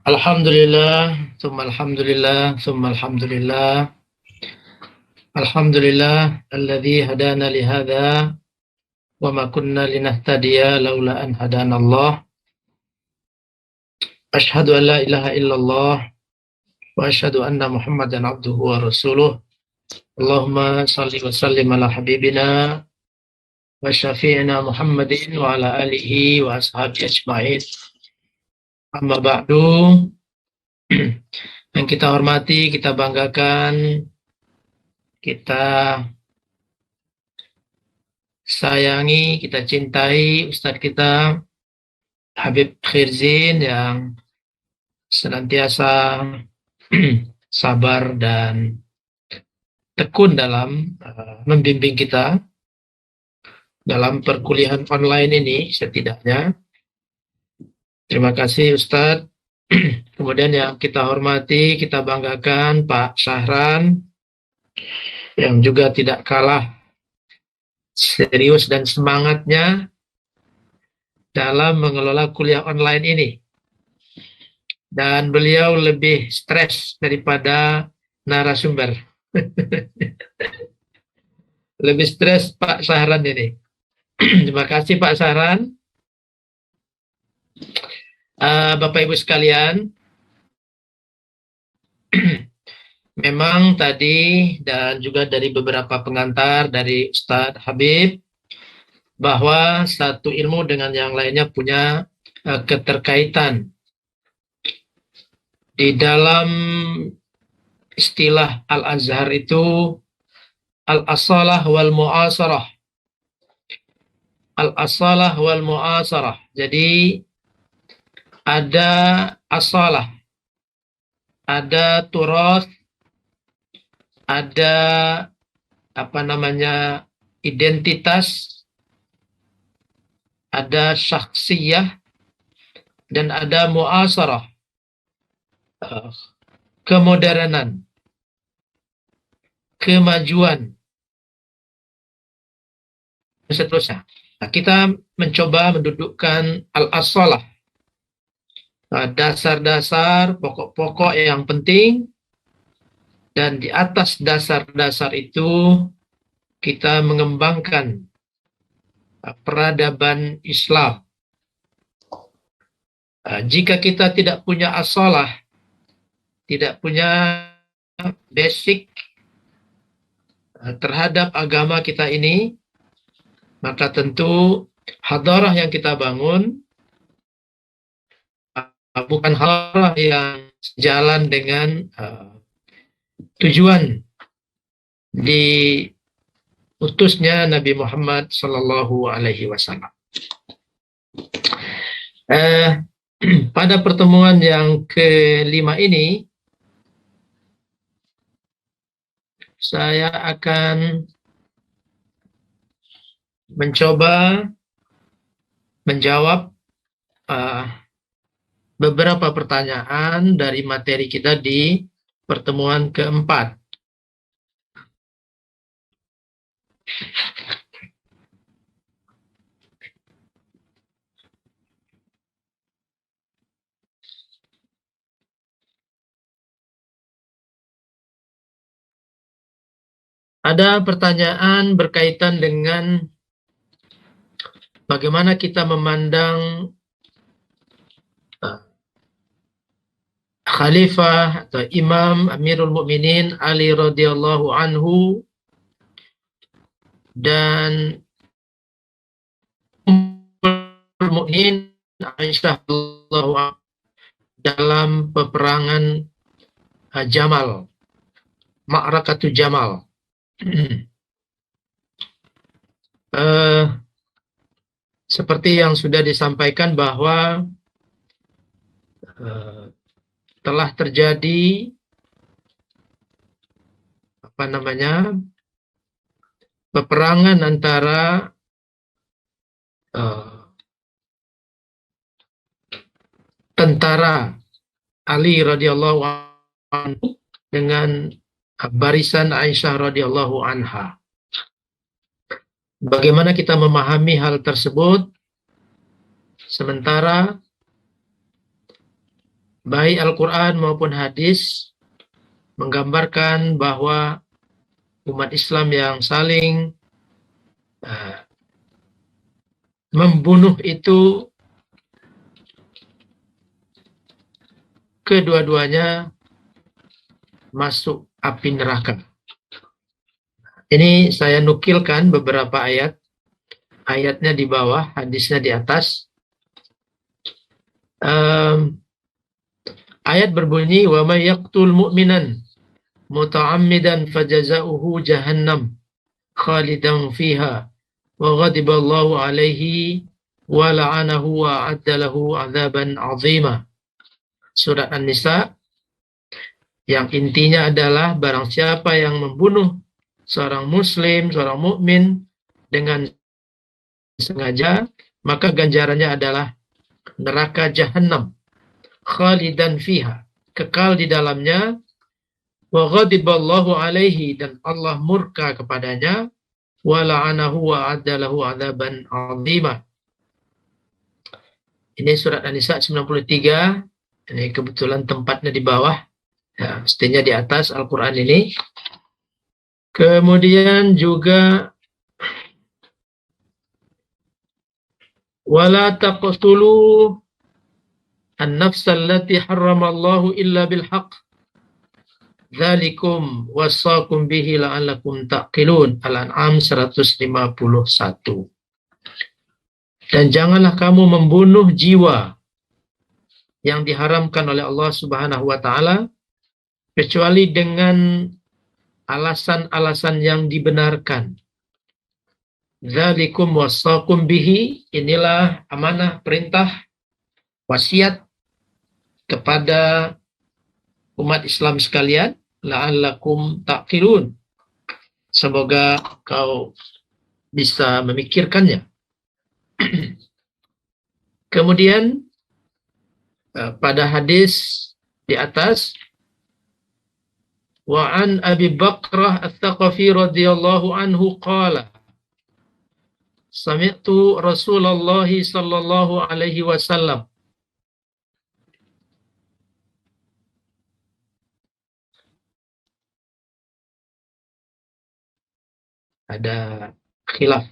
Alhamdulillah, tsumma alhamdulillah, tsumma alhamdulillah. Alhamdulillah alladzi hadana li hadza wa ma kunna linahtadiya laula an hadanallah. Asyhadu an la ilaha illallah wa asyhadu anna Muhammadan abduhu wa rasuluh. Allahumma shalli wa sallim ala habibina wa syafi'ina Muhammadin wa ala alihi wa ashabihi ajma'in. Amma ba'du. Yang kita hormati, kita banggakan, kita sayangi, kita cintai Ustadz kita Habib Khirzin yang senantiasa sabar dan tekun dalam membimbing kita dalam perkuliahan online ini setidaknya. Terima kasih Ustadz. Kemudian yang kita hormati, kita banggakan Pak Syahran yang juga tidak kalah serius dan semangatnya dalam mengelola kuliah online ini. Dan beliau lebih stres daripada narasumber. Lebih stres Pak Syahran ini. Terima kasih Pak Syahran. Bapak Ibu sekalian, memang tadi dan juga dari beberapa pengantar dari Ustadz Habib, bahwa satu ilmu dengan yang lainnya punya keterkaitan. Di dalam istilah Al-Azhar itu Al-Asalah wal Mu'asarah. Al-Asalah wal Mu'asarah. Jadi ada asalah, ada turas, ada identitas, ada syakhsiyah, dan ada mu'asarah, kemodernan, kemajuan, dan seterusnya. Nah, kita mencoba mendudukkan al-asalah, dasar-dasar, pokok-pokok yang penting, dan di atas dasar-dasar itu kita mengembangkan peradaban Islam. Jika kita tidak punya asalah, tidak punya basic terhadap agama kita ini, maka tentu hadarah yang kita bangun bukan hadarah yang sejalan dengan tujuan diutusnya Nabi Muhammad Sallallahu Alaihi Wasallam. Pada pertemuan yang kelima ini, saya akan mencoba menjawab beberapa pertanyaan dari materi kita di pertemuan keempat. Ada pertanyaan berkaitan dengan bagaimana kita memandang Khalifah atau Imam Amirul Mukminin Ali radhiyallahu anhu dan Ummul Mukminin Aisyah radhiyallahu anha dalam peperangan Jamal, Ma'rakatu Jamal. Seperti yang sudah disampaikan bahwa telah terjadi peperangan antara tentara Ali radhiyallahu anhu dengan barisan Aisyah radhiyallahu anha. Bagaimana kita memahami hal tersebut? Sementara baik Al-Quran maupun hadis menggambarkan bahwa umat Islam yang saling membunuh itu kedua-duanya masuk api neraka. Ini saya nukilkan beberapa ayat. Ayatnya di bawah, hadisnya di atas. Ayat berbunyi, wa may yaqtul mu'minan muta'ammidan fajaza'uhu jahannam khalidan fiha wa ghadiballahu alaihi wa la'anahu wa a'adda lahu 'adzaban 'azima. Surat An-Nisa, yang intinya adalah barang siapa yang membunuh seorang muslim, seorang mukmin dengan sengaja, maka ganjarannya adalah neraka jahanam, khalidan fiha, kekal di dalamnya, wa ghadiballahu alaihi, dan Allah murka kepadanya, wa la'anahu wa adalahu 'adzaban 'azima. Ini surat An-Nisa 93. Ini kebetulan tempatnya di bawah, ya, mestinya di atas Al-Quran ini. Kemudian juga wala taqtulu an-nafsa allati harramallahu illa bil haqq dzalikum wasaqum bihi la'allakum taqilun. Al-An'am 151. Dan janganlah kamu membunuh jiwa yang diharamkan oleh Allah Subhanahu wa taala kecuali dengan alasan-alasan yang dibenarkan. Dzalikum wasaqum bihi, inilah amanah, perintah, wasiat kepada umat Islam sekalian, la'allakum taqilun, semoga kau bisa memikirkannya. Kemudian pada hadis di atas, wa an Abi Bakrah Ats-Tsaqafi radhiyallahu anhu qala sami'tu Rasulullah sallallahu alaihi wasallam. Ada khilaf.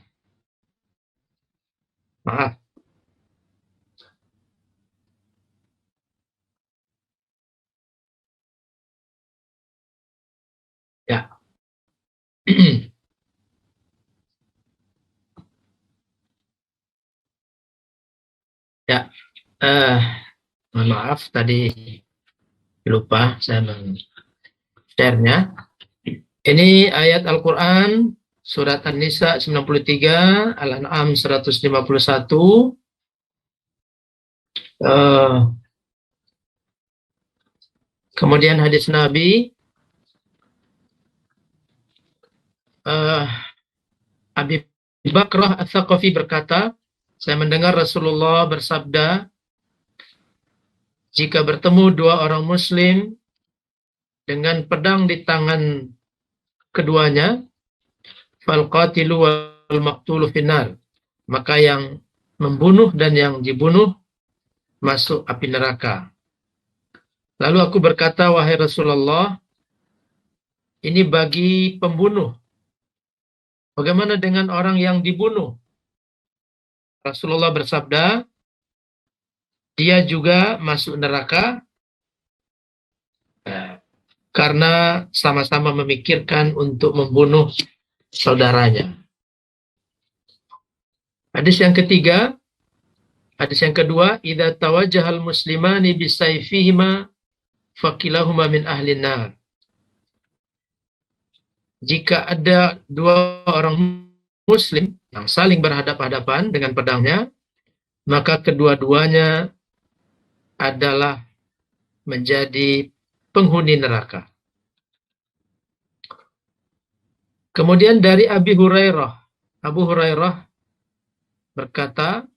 Maaf. Ya. Ya. Mohon maaf tadi lupa saya men-share-nya. Ini ayat Al-Quran surat An-Nisa 93, Al-An'am 151. Kemudian hadis Nabi, Abi Bakrah Ats-Tsaqafi berkata, saya mendengar Rasulullah bersabda, jika bertemu dua orang muslim dengan pedang di tangan keduanya, fal qatilu wal maqtulu finnar, maka yang membunuh dan yang dibunuh masuk api neraka. Lalu aku berkata, wahai Rasulullah, ini bagi pembunuh. Bagaimana dengan orang yang dibunuh? Rasulullah bersabda, dia juga masuk neraka karena sama-sama memikirkan untuk membunuh saudaranya. Hadis yang ketiga, hadis yang kedua, idza tawajjahal muslimani bisayfihima fakilahuma min ahlin nar. Jika ada dua orang muslim yang saling berhadapan-hadapan dengan pedangnya, maka kedua-duanya adalah menjadi penghuni neraka. Kemudian dari Abu Hurairah berkata,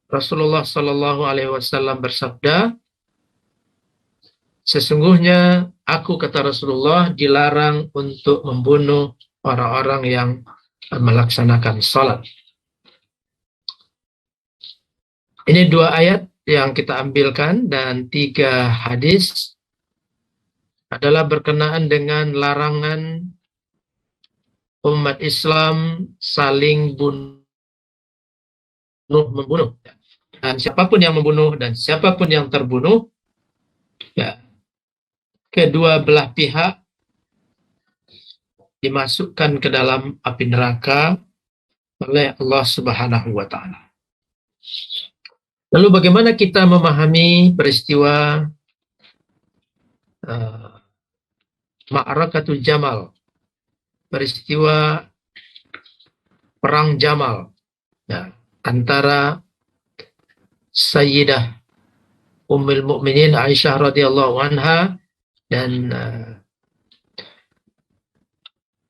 Rasulullah Shallallahu Alaihi Wasallam bersabda, sesungguhnya aku, kata Rasulullah, dilarang untuk membunuh orang-orang yang melaksanakan salat. Ini dua ayat yang kita ambilkan dan 3 hadis adalah berkenaan dengan larangan umat Islam saling membunuh. Dan siapapun yang membunuh dan siapapun yang terbunuh, ya, kedua belah pihak dimasukkan ke dalam api neraka oleh Allah Subhanahu wa taala. Lalu bagaimana kita memahami peristiwa Ma'rakatul Jamal, peristiwa perang Jamal, ya, antara Sayyidah Ummul Mukminin Aisyah radhiyallahu anha dan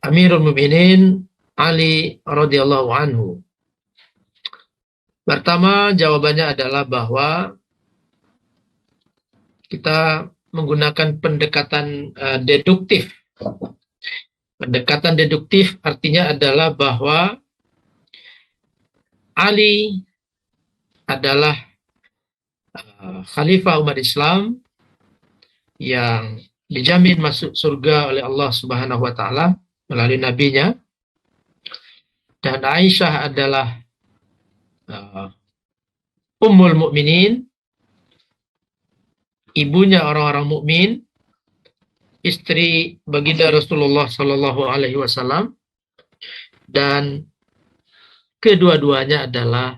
Amirul Mukminin Ali radhiyallahu anhu. Pertama, jawabannya adalah bahwa kita menggunakan pendekatan deduktif. Pendekatan deduktif artinya adalah bahwa Ali adalah khalifah umat Islam yang dijamin masuk surga oleh Allah Subhanahu wa taala melalui nabinya, dan Aisyah adalah Ummul Mukminin, ibunya orang-orang mukmin, istri baginda Rasulullah sallallahu alaihi wasallam, dan kedua-duanya adalah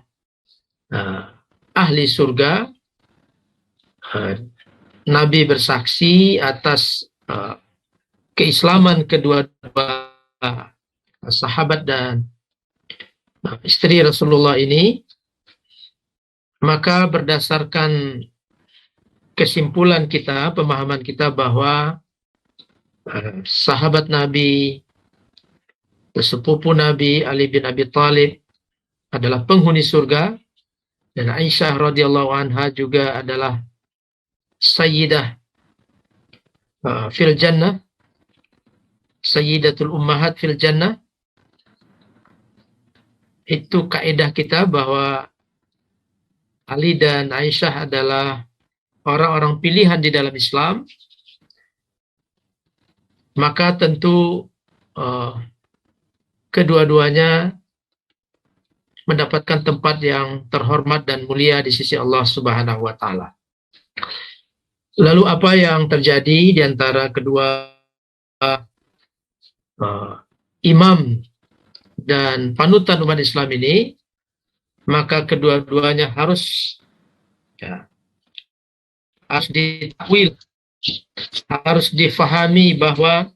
ahli surga. Nabi bersaksi atas keislaman kedua sahabat dan istri Rasulullah ini. Maka berdasarkan kesimpulan kita, pemahaman kita bahwa sahabat Nabi, sepupu Nabi Ali bin Abi Thalib adalah penghuni surga, dan Aisyah radhiyallahu anha juga adalah Sayyidah fil Jannah, Sayyidatul Ummahat fil Jannah. Itu kaidah kita bahwa Ali dan Aisyah adalah orang-orang pilihan di dalam Islam. Maka tentu kedua-duanya mendapatkan tempat yang terhormat dan mulia di sisi Allah Subhanahu wa taala. Lalu apa yang terjadi di antara kedua imam dan panutan umat Islam ini? Maka kedua-duanya harus ditakwil, harus difahami bahwa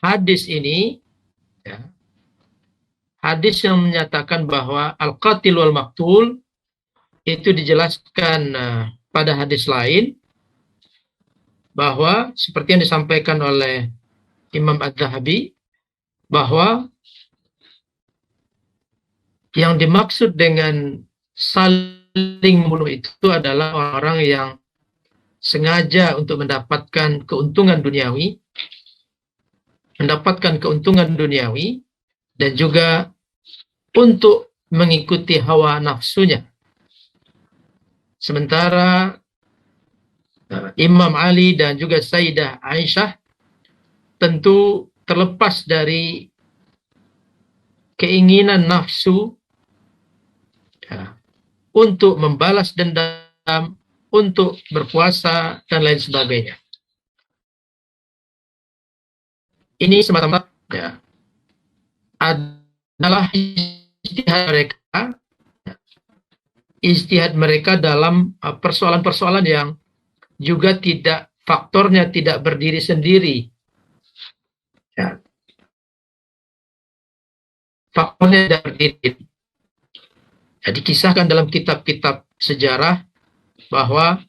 hadis ini, hadis yang menyatakan bahwa al-qatil wal maqtul itu dijelaskan pada hadis lain, bahwa seperti yang disampaikan oleh Imam Adz-Dzahabi, bahwa yang dimaksud dengan saling membunuh itu adalah orang yang sengaja untuk mendapatkan keuntungan duniawi, dan juga untuk mengikuti hawa nafsunya. Sementara Imam Ali dan juga Sayyidah Aisyah tentu terlepas dari keinginan nafsu untuk membalas dendam, untuk berpuasa, dan lain sebagainya. Ini semata-mata adalah ijtihad mereka dalam persoalan-persoalan yang juga faktornya tidak berdiri sendiri. Faktornya tidak berdiri. Dikisahkan dalam kitab-kitab sejarah bahwa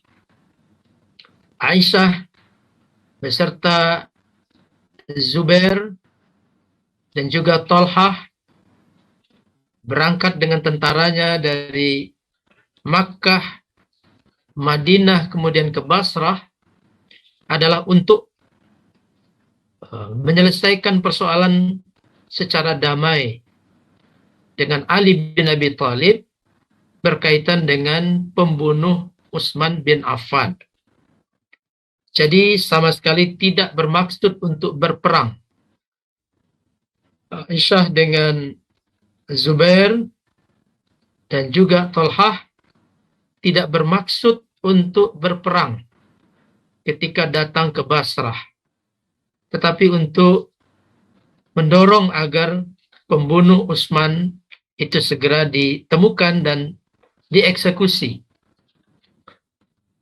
Aisyah beserta Zubair dan juga Thalhah berangkat dengan tentaranya dari Makkah, Madinah, kemudian ke Basrah, adalah untuk menyelesaikan persoalan secara damai dengan Ali bin Abi Thalib berkaitan dengan pembunuh Utsman bin Affan. Jadi sama sekali tidak bermaksud untuk berperang. Aisyah dengan Zubair dan juga Talhah tidak bermaksud untuk berperang ketika datang ke Basrah, tetapi untuk mendorong agar pembunuh Utsman itu segera ditemukan dan dieksekusi.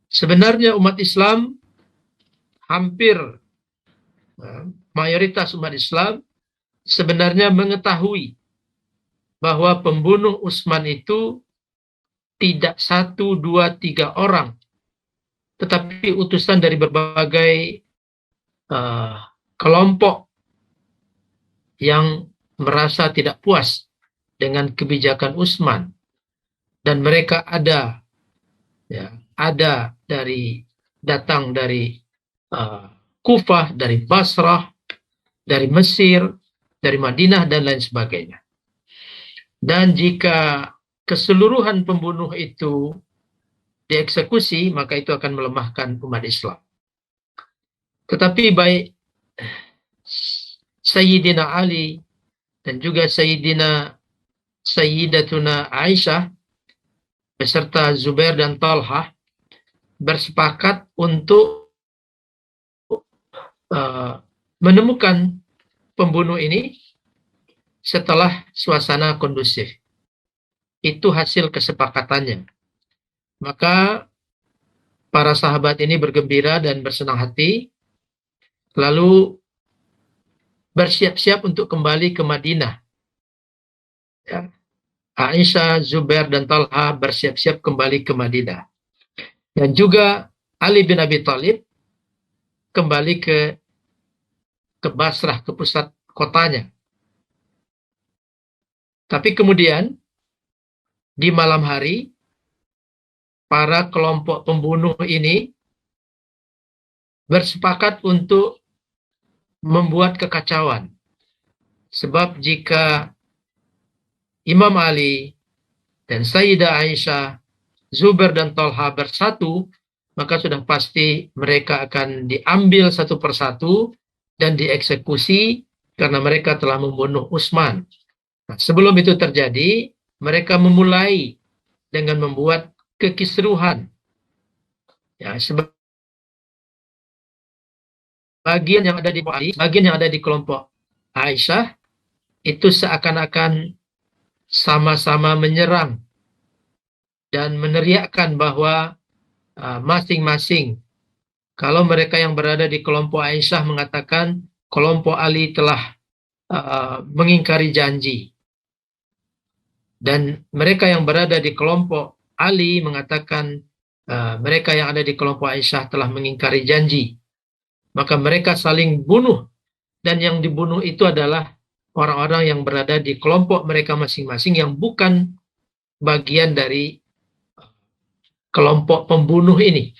Sebenarnya umat Islam, hampir mayoritas umat Islam sebenarnya mengetahui bahwa pembunuh Utsman itu tidak 1, 2, 3 orang, tetapi utusan dari berbagai kelompok yang merasa tidak puas dengan kebijakan Utsman, dan mereka datang dari Kufah, dari Basrah, dari Mesir, dari Madinah, dan lain sebagainya. Dan jika keseluruhan pembunuh itu dieksekusi, maka itu akan melemahkan umat Islam. Tetapi baik Sayyidina Ali dan juga Sayyidatuna Aisyah beserta Zubair dan Talhah bersepakat untuk menemukan pembunuh ini setelah suasana kondusif. Itu hasil kesepakatannya. Maka para sahabat ini bergembira dan bersenang hati, lalu bersiap-siap untuk kembali ke Madinah. Ya. Aisyah, Zubair, dan Talha bersiap-siap kembali ke Madinah. Dan juga Ali bin Abi Thalib kembali ke Basrah, ke pusat kotanya. Tapi kemudian di malam hari, para kelompok pembunuh ini bersepakat untuk membuat kekacauan. Sebab jika Imam Ali dan Sayyidah Aisyah, Zubair dan Talha bersatu, maka sudah pasti mereka akan diambil satu persatu dan dieksekusi karena mereka telah membunuh Utsman. Nah, sebelum itu terjadi, mereka memulai dengan membuat kekisruhan. Ya, bagian yang ada di Ali, bagian yang ada di kelompok Aisyah itu seakan-akan sama-sama menyerang dan meneriakkan bahwa masing-masing, kalau mereka yang berada di kelompok Aisyah mengatakan kelompok Ali telah mengingkari janji, dan mereka yang berada di kelompok Ali mengatakan mereka yang ada di kelompok Aisyah telah mengingkari janji. Maka mereka saling bunuh, dan yang dibunuh itu adalah orang-orang yang berada di kelompok mereka masing-masing yang bukan bagian dari kelompok pembunuh ini.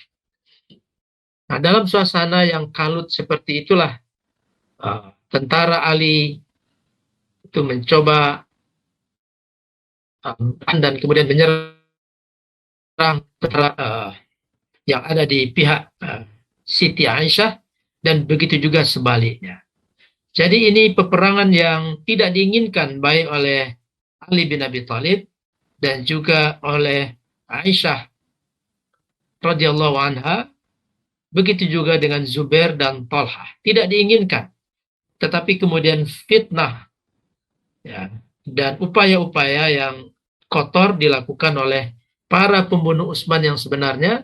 Nah, dalam suasana yang kalut seperti itulah tentara Ali itu mencoba dan kemudian menyerang yang ada di pihak Siti Aisyah, dan begitu juga sebaliknya. Jadi ini peperangan yang tidak diinginkan baik oleh Ali bin Abi Thalib dan juga oleh Aisyah radhiyallahu anha, begitu juga dengan Zubair dan Talha. Tidak diinginkan. Tetapi kemudian fitnah ya, dan upaya-upaya yang kotor dilakukan oleh para pembunuh Utsman yang sebenarnya,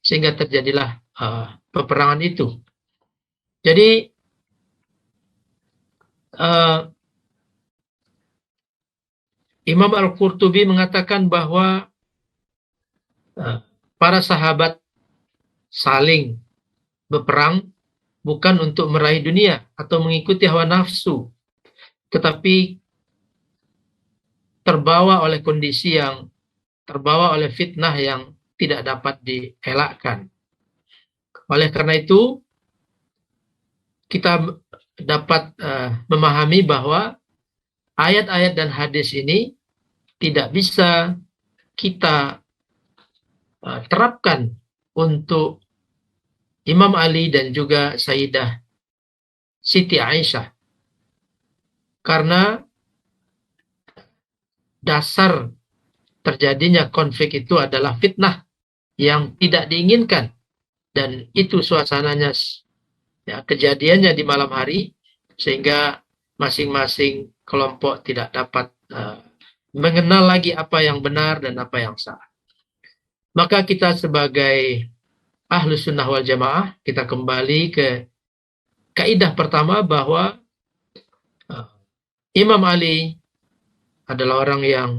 sehingga terjadilah peperangan itu. Jadi Imam Al-Qurtubi mengatakan bahwa para sahabat saling berperang bukan untuk meraih dunia atau mengikuti hawa nafsu, tetapi terbawa oleh kondisi yang terbawa oleh fitnah yang tidak dapat dielakkan. Oleh karena itu, kita dapat memahami bahwa ayat-ayat dan hadis ini tidak bisa kita terapkan untuk Imam Ali dan juga Sayyidah Siti Aisyah, karena dasar terjadinya konflik itu adalah fitnah yang tidak diinginkan, dan itu suasananya, ya, kejadiannya di malam hari, sehingga masing-masing kelompok tidak dapat mengenal lagi apa yang benar dan apa yang salah. Maka kita sebagai Ahlus Sunnah wal Jamaah, kita kembali ke kaidah pertama bahwa Imam Ali adalah orang yang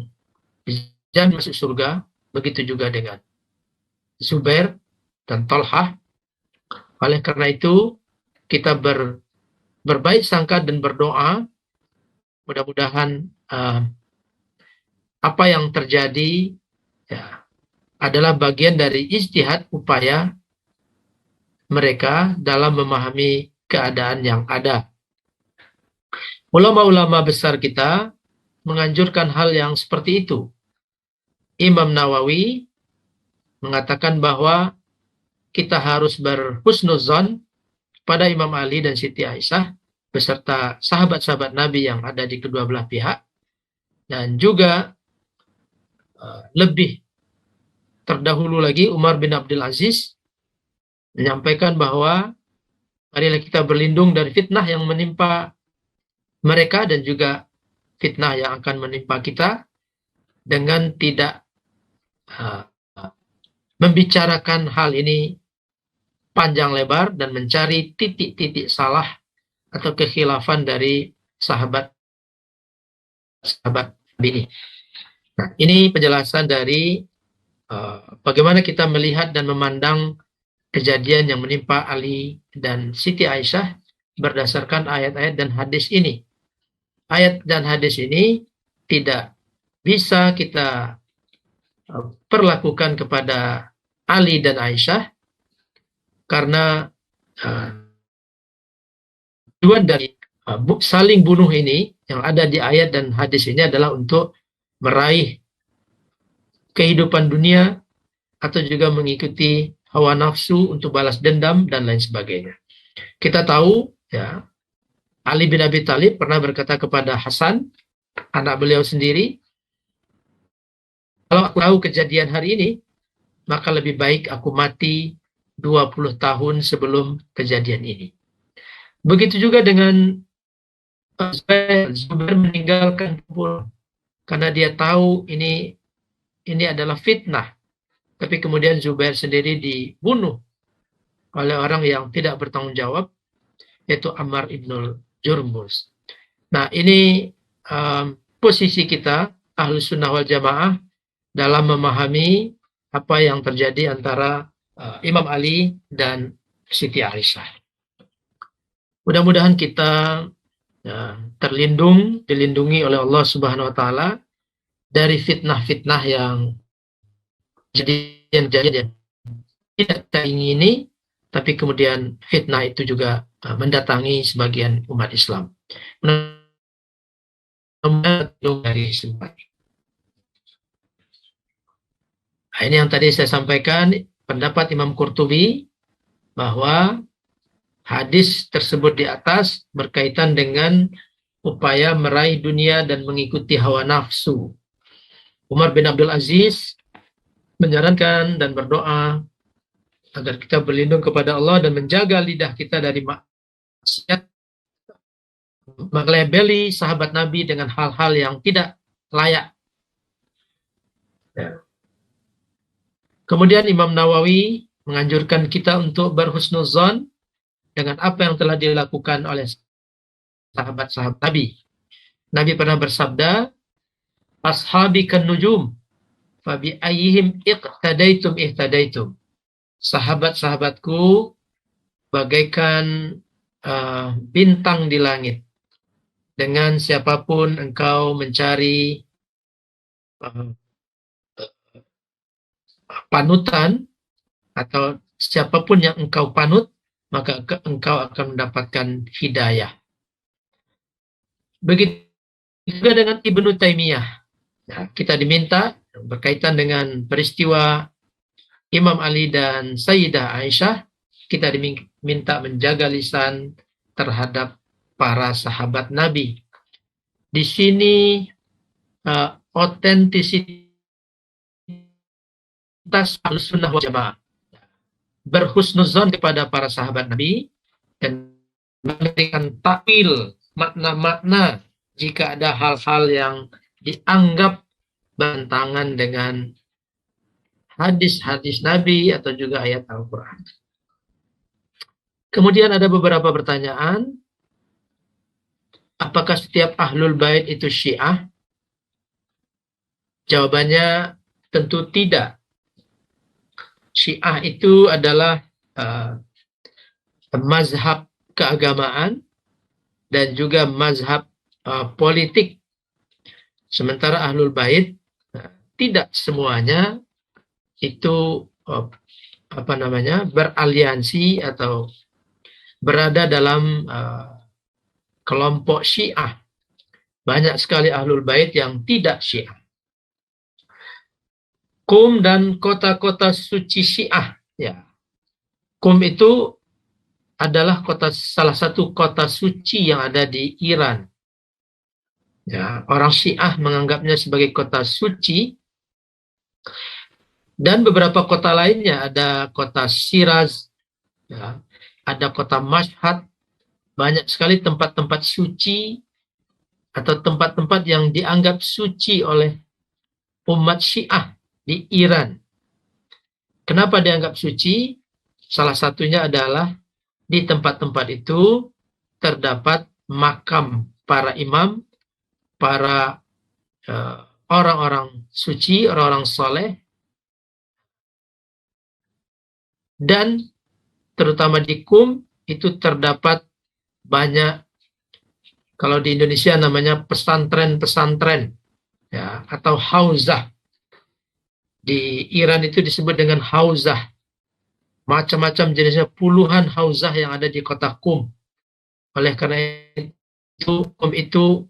dijamin masuk surga, begitu juga dengan Zubair dan Talhah. Oleh karena itu, kita berbaik sangka dan berdoa, mudah-mudahan apa yang terjadi, ya, adalah bagian dari ijtihad upaya mereka dalam memahami keadaan yang ada. Ulama-ulama besar kita menganjurkan hal yang seperti itu. Imam Nawawi mengatakan bahwa kita harus berhusnuzon pada Imam Ali dan Siti Aisyah beserta sahabat-sahabat Nabi yang ada di kedua belah pihak, dan juga lebih terdahulu lagi Umar bin Abdul Aziz menyampaikan bahwa marilah kita berlindung dari fitnah yang menimpa mereka dan juga fitnah yang akan menimpa kita dengan tidak membicarakan hal ini panjang lebar dan mencari titik-titik salah atau kekhilafan dari sahabat ini. Nah, ini penjelasan dari bagaimana kita melihat dan memandang kejadian yang menimpa Ali dan Siti Aisyah berdasarkan ayat-ayat dan hadis ini. Ayat dan hadis ini tidak bisa kita perlakukan kepada Ali dan Aisyah, karena tujuan dari saling bunuh ini yang ada di ayat dan hadis ini adalah untuk meraih kehidupan dunia atau juga mengikuti hawa nafsu untuk balas dendam dan lain sebagainya. Kita tahu, ya, Ali bin Abi Thalib pernah berkata kepada Hasan, anak beliau sendiri, kalau aku tahu kejadian hari ini, maka lebih baik aku mati 20 tahun sebelum kejadian ini. Begitu juga dengan Zubair meninggalkan kumpul karena dia tahu ini adalah fitnah. Tapi kemudian Zubair sendiri dibunuh oleh orang yang tidak bertanggung jawab, yaitu Ammar ibnul Jurmus. Nah, ini posisi kita Ahlus Sunnah wal Jamaah dalam memahami apa yang terjadi antara Imam Ali dan Siti Aisyah. Mudah-mudahan kita dilindungi oleh Allah Subhanahu wa taala dari fitnah-fitnah yang jadi tidak kita ingini, tapi kemudian fitnah itu juga mendatangi sebagian umat Islam. Dari nah, ini yang tadi saya sampaikan, pendapat Imam Qurtubi bahwa hadis tersebut di atas berkaitan dengan upaya meraih dunia dan mengikuti hawa nafsu. Umar bin Abdul Aziz menyarankan dan berdoa agar kita berlindung kepada Allah dan menjaga lidah kita dari maksiat, melabeli sahabat Nabi dengan hal-hal yang tidak layak. Ya. Kemudian Imam Nawawi menganjurkan kita untuk berhusnuzon dengan apa yang telah dilakukan oleh sahabat-sahabat Nabi. Nabi pernah bersabda, "Ashabi kan nujum, fabi ayyihim iqtadaitum ihtadaitum." Sahabat-sahabatku bagaikan bintang di langit. Dengan siapapun engkau mencari panutan atau siapapun yang engkau panut, maka engkau akan mendapatkan hidayah. Begitu juga dengan Ibnu Taimiyah. Nah, kita diminta berkaitan dengan peristiwa Imam Ali dan Sayyidah Aisyah, kita diminta menjaga lisan terhadap para sahabat Nabi. Di sini otentisitas Ahlussunnah wal Jamaah berhusnuzon kepada para sahabat Nabi dan memberikan takwil makna-makna jika ada hal-hal yang dianggap bertentangan dengan hadis-hadis Nabi atau juga ayat Al-Quran. Kemudian ada beberapa pertanyaan. Apakah setiap Ahlul Bait itu Syiah? Jawabannya tentu tidak. Syiah itu adalah mazhab keagamaan dan juga mazhab politik. Sementara Ahlul Bait tidak semuanya itu beraliansi atau berada dalam kelompok Syiah. Banyak sekali Ahlul Bait yang tidak Syiah. Qum dan kota-kota suci Syiah. Ya. Qum itu adalah salah satu kota suci yang ada di Iran. Ya, orang Syiah menganggapnya sebagai kota suci. Dan beberapa kota lainnya, ada kota Shiraz, ya, ada kota Mashhad. Banyak sekali tempat-tempat suci atau tempat-tempat yang dianggap suci oleh umat Syiah di Iran. Kenapa dianggap suci? Salah satunya adalah di tempat-tempat itu terdapat makam para imam, para orang-orang suci, orang-orang soleh, dan terutama di Qum itu terdapat banyak, kalau di Indonesia namanya pesantren-pesantren, ya, atau hauzah. Di Iran itu disebut dengan hauzah. Macam-macam jenisnya, puluhan hauzah yang ada di kota Qum. Oleh karena itu, Qum itu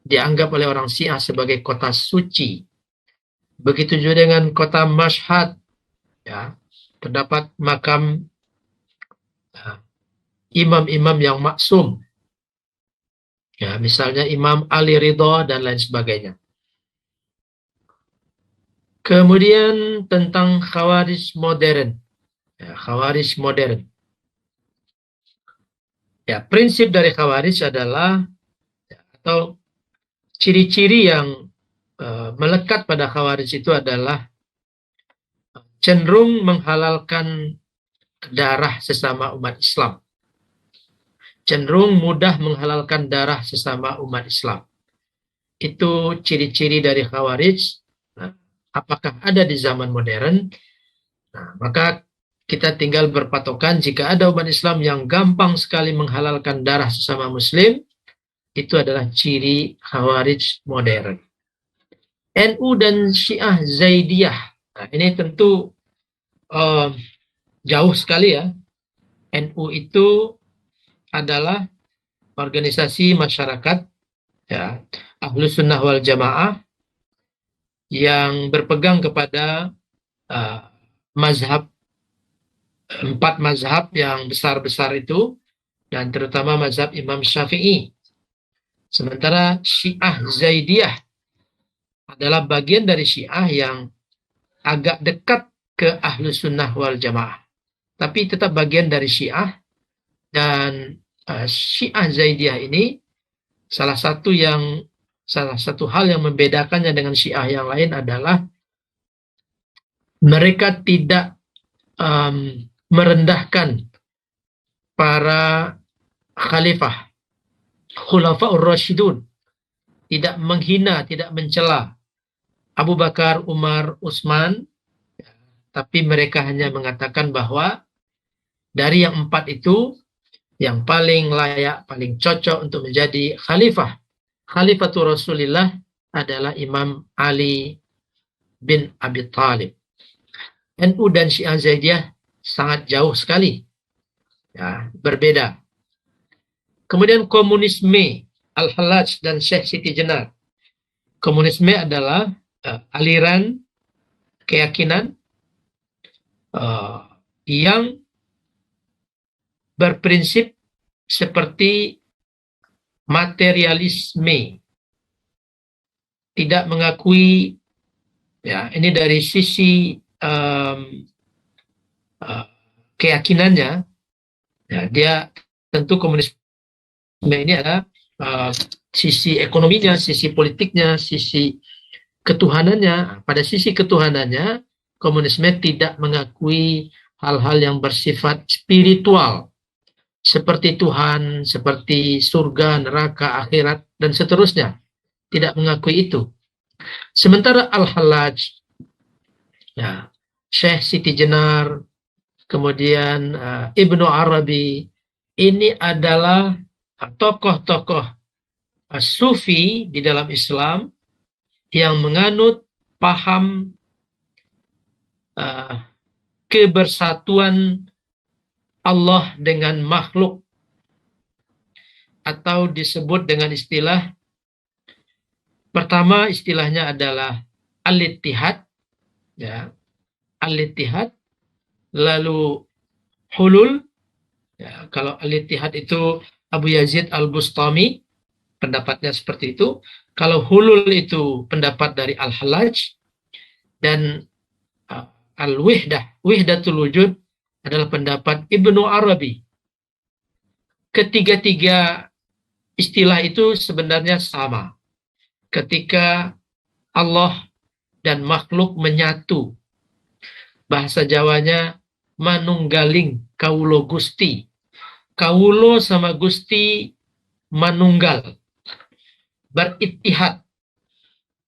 dianggap oleh orang Syiah sebagai kota suci. Begitu juga dengan kota Mashhad. Ya, terdapat makam imam-imam yang maksum. Ya, misalnya Imam Ali Ridha dan lain sebagainya. Kemudian tentang Khawarij modern. Ya, Khawarij modern. Ya, prinsip dari Khawarij adalah, atau ciri-ciri yang melekat pada Khawarij itu adalah cenderung menghalalkan darah sesama umat Islam. Cenderung mudah menghalalkan darah sesama umat Islam. Itu ciri-ciri dari Khawarij. Nah, apakah ada di zaman modern? Nah, maka kita tinggal berpatokan jika ada umat Islam yang gampang sekali menghalalkan darah sesama Muslim, itu adalah ciri Khawarij modern. NU dan Syiah Zaidiyah. Nah, ini tentu jauh sekali ya. NU itu adalah organisasi masyarakat, ya, Ahlussunnah wal Jamaah yang berpegang kepada empat mazhab yang besar-besar itu, dan terutama mazhab Imam Syafi'i. Sementara Syiah Zaidiyah adalah bagian dari Syiah yang agak dekat ke Ahlussunnah wal Jamaah, tapi tetap bagian dari Syiah. Dan Syiah Zaidiyah ini salah satu hal yang membedakannya dengan Syiah yang lain adalah mereka tidak merendahkan para khalifah, Khulafaur Rasyidun, tidak menghina, tidak mencela Abu Bakar, Umar, Utsman, tapi mereka hanya mengatakan bahwa dari yang empat itu, yang paling layak, paling cocok untuk menjadi Khalifatul Rasulillah adalah Imam Ali bin Abi Thalib. NU dan Syiah Zaidiyah sangat jauh sekali, ya, berbeda. Kemudian komunisme. Al-Hallaj dan Syekh Siti Jenar. Komunisme adalah aliran keyakinan yang berprinsip seperti materialisme, tidak mengakui, ya ini dari sisi keyakinannya, ya, dia tentu komunisme ini ada sisi ekonominya, sisi politiknya, sisi ketuhanannya. Pada sisi ketuhanannya, komunisme tidak mengakui hal-hal yang bersifat spiritual, seperti Tuhan, seperti surga, neraka, akhirat, dan seterusnya. Tidak mengakui itu. Sementara Al-Hallaj, ya, Syekh Siti Jenar, kemudian Ibnu Arabi, ini adalah tokoh-tokoh sufi di dalam Islam yang menganut paham kebersatuan Allah dengan makhluk, atau disebut dengan istilah, pertama istilahnya adalah al-ittihad, ya, al-ittihad, lalu hulul, ya, kalau al-ittihad itu Abu Yazid Al-Bustami, pendapatnya seperti itu. Kalau hulul itu pendapat dari Al-Hallaj, dan al-wihdah, wihdatul wujud adalah pendapat Ibnu Arabi. Ketiga-tiga istilah itu sebenarnya sama. Ketika Allah dan makhluk menyatu, bahasa Jawanya manunggaling kaulo gusti. Kaulo sama gusti manunggal, berittihad.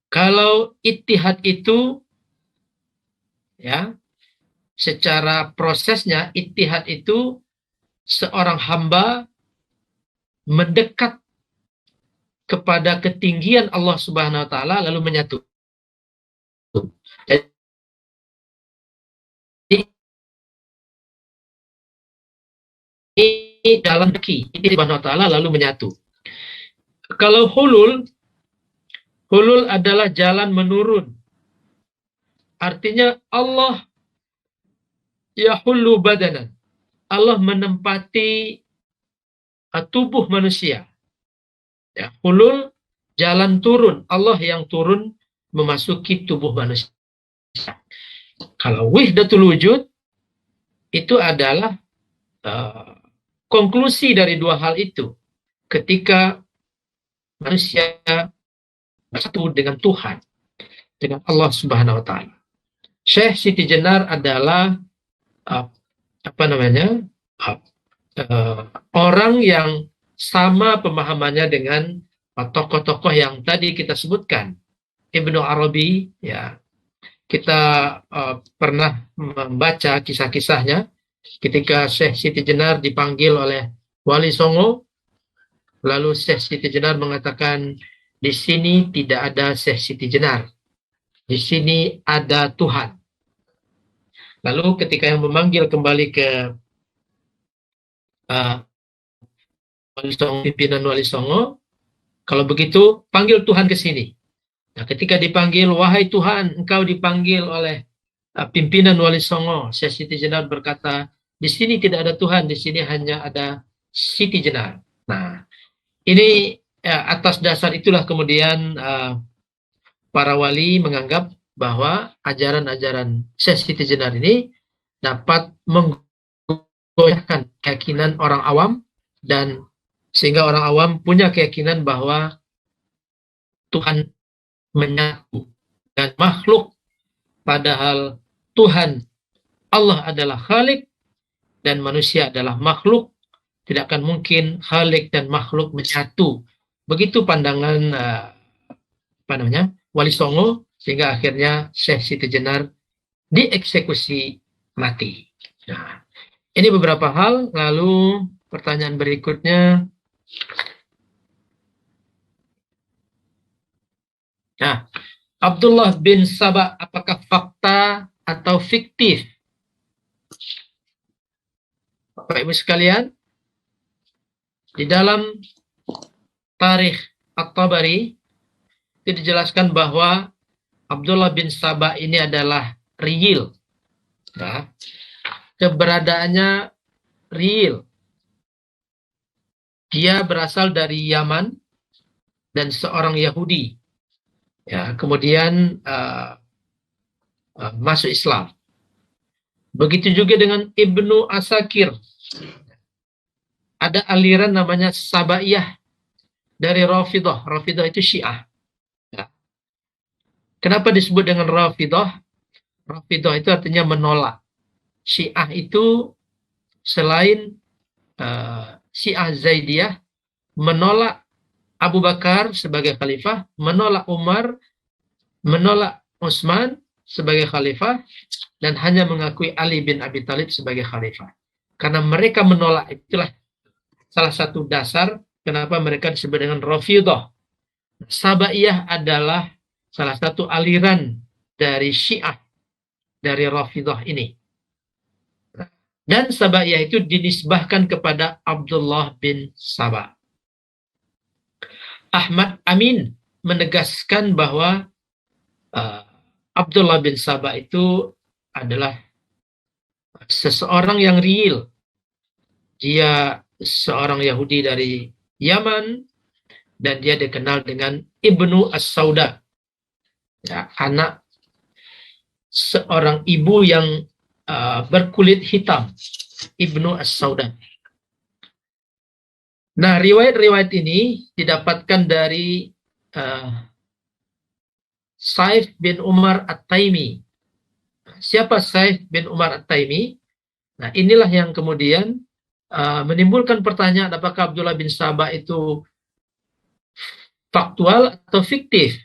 Kalau ittihad itu, ya, secara prosesnya ittihad itu seorang hamba mendekat kepada ketinggian Allah Subhanahu wa taala lalu menyatu. Jadi ini dalam deki Subhanahu wa taala lalu menyatu. Kalau hulul adalah jalan menurun. Artinya Allah yahullu badanan. Allah menempati tubuh manusia. Ya, hulul jalan turun, Allah yang turun memasuki tubuh manusia. Kalau wihdatul wujud itu adalah konklusi dari dua hal itu. Ketika manusia bersatu dengan Tuhan, dengan Allah Subhanahu wa taala. Syekh Siti Jenar adalah orang yang sama pemahamannya dengan tokoh-tokoh yang tadi kita sebutkan. Ibnu Arabi, ya, kita pernah membaca kisah-kisahnya ketika Syekh Siti Jenar dipanggil oleh Wali Songo, lalu Syekh Siti Jenar mengatakan, di sini tidak ada Syekh Siti Jenar, di sini ada Tuhan. Lalu ketika yang memanggil kembali ke Wali Songo, pimpinan Wali Songo, kalau begitu panggil Tuhan ke sini. Nah, ketika dipanggil, wahai Tuhan, engkau dipanggil oleh pimpinan Wali Songo, Syekh Siti Jenar berkata, di sini tidak ada Tuhan, di sini hanya ada Siti Jenar. Nah, ini atas dasar itulah kemudian para wali menganggap bahwa ajaran-ajaran Syekh Siti Jenar ini dapat menggoyahkan keyakinan orang awam, dan sehingga orang awam punya keyakinan bahwa Tuhan menyatu dan makhluk, padahal Tuhan Allah adalah Khalik dan manusia adalah makhluk. Tidak akan mungkin Khalik dan makhluk menyatu. Begitu pandangan Wali Songo, sehingga akhirnya Syekh Siti Jenar dieksekusi mati. Nah, ini beberapa hal. Lalu pertanyaan berikutnya, nah, Abdullah bin Saba, apakah fakta atau fiktif? Bapak Ibu sekalian, di dalam Tarikh At-Tabari itu dijelaskan bahwa Abdullah bin Saba ini adalah real. Ya. Keberadaannya real. Dia berasal dari Yaman dan seorang Yahudi. Ya, kemudian masuk Islam. Begitu juga dengan Ibnu Asakir. Ada aliran namanya Sabaiyah dari Rafidah. Rafidah itu Syiah. Ya. Kenapa disebut dengan Rafidah? Rafidah itu artinya menolak. Syiah itu selain Syiah Zaidiyah, menolak Abu Bakar sebagai khalifah, menolak Umar, menolak Utsman sebagai khalifah, dan hanya mengakui Ali bin Abi Thalib sebagai khalifah. Karena mereka menolak, itulah salah satu dasar kenapa mereka disebut dengan Rafidah. Sabaiyah adalah salah satu aliran dari Syiah, dari Rafidah ini. Dan Sabaiyah itu dinisbahkan kepada Abdullah bin Saba. Ahmad Amin menegaskan bahwa Abdullah bin Saba itu adalah seseorang yang real. Dia seorang Yahudi dari Yaman dan dia dikenal dengan Ibnu As-Sauda. Ya, anak seorang ibu yang berkulit hitam, Ibnu As-Sauda. Nah, riwayat-riwayat ini didapatkan dari Saif bin Umar At-Taimi. Siapa Saif bin Umar At-Taimi? Nah, inilah yang kemudian menimbulkan pertanyaan apakah Abdullah bin Saba itu faktual atau fiktif.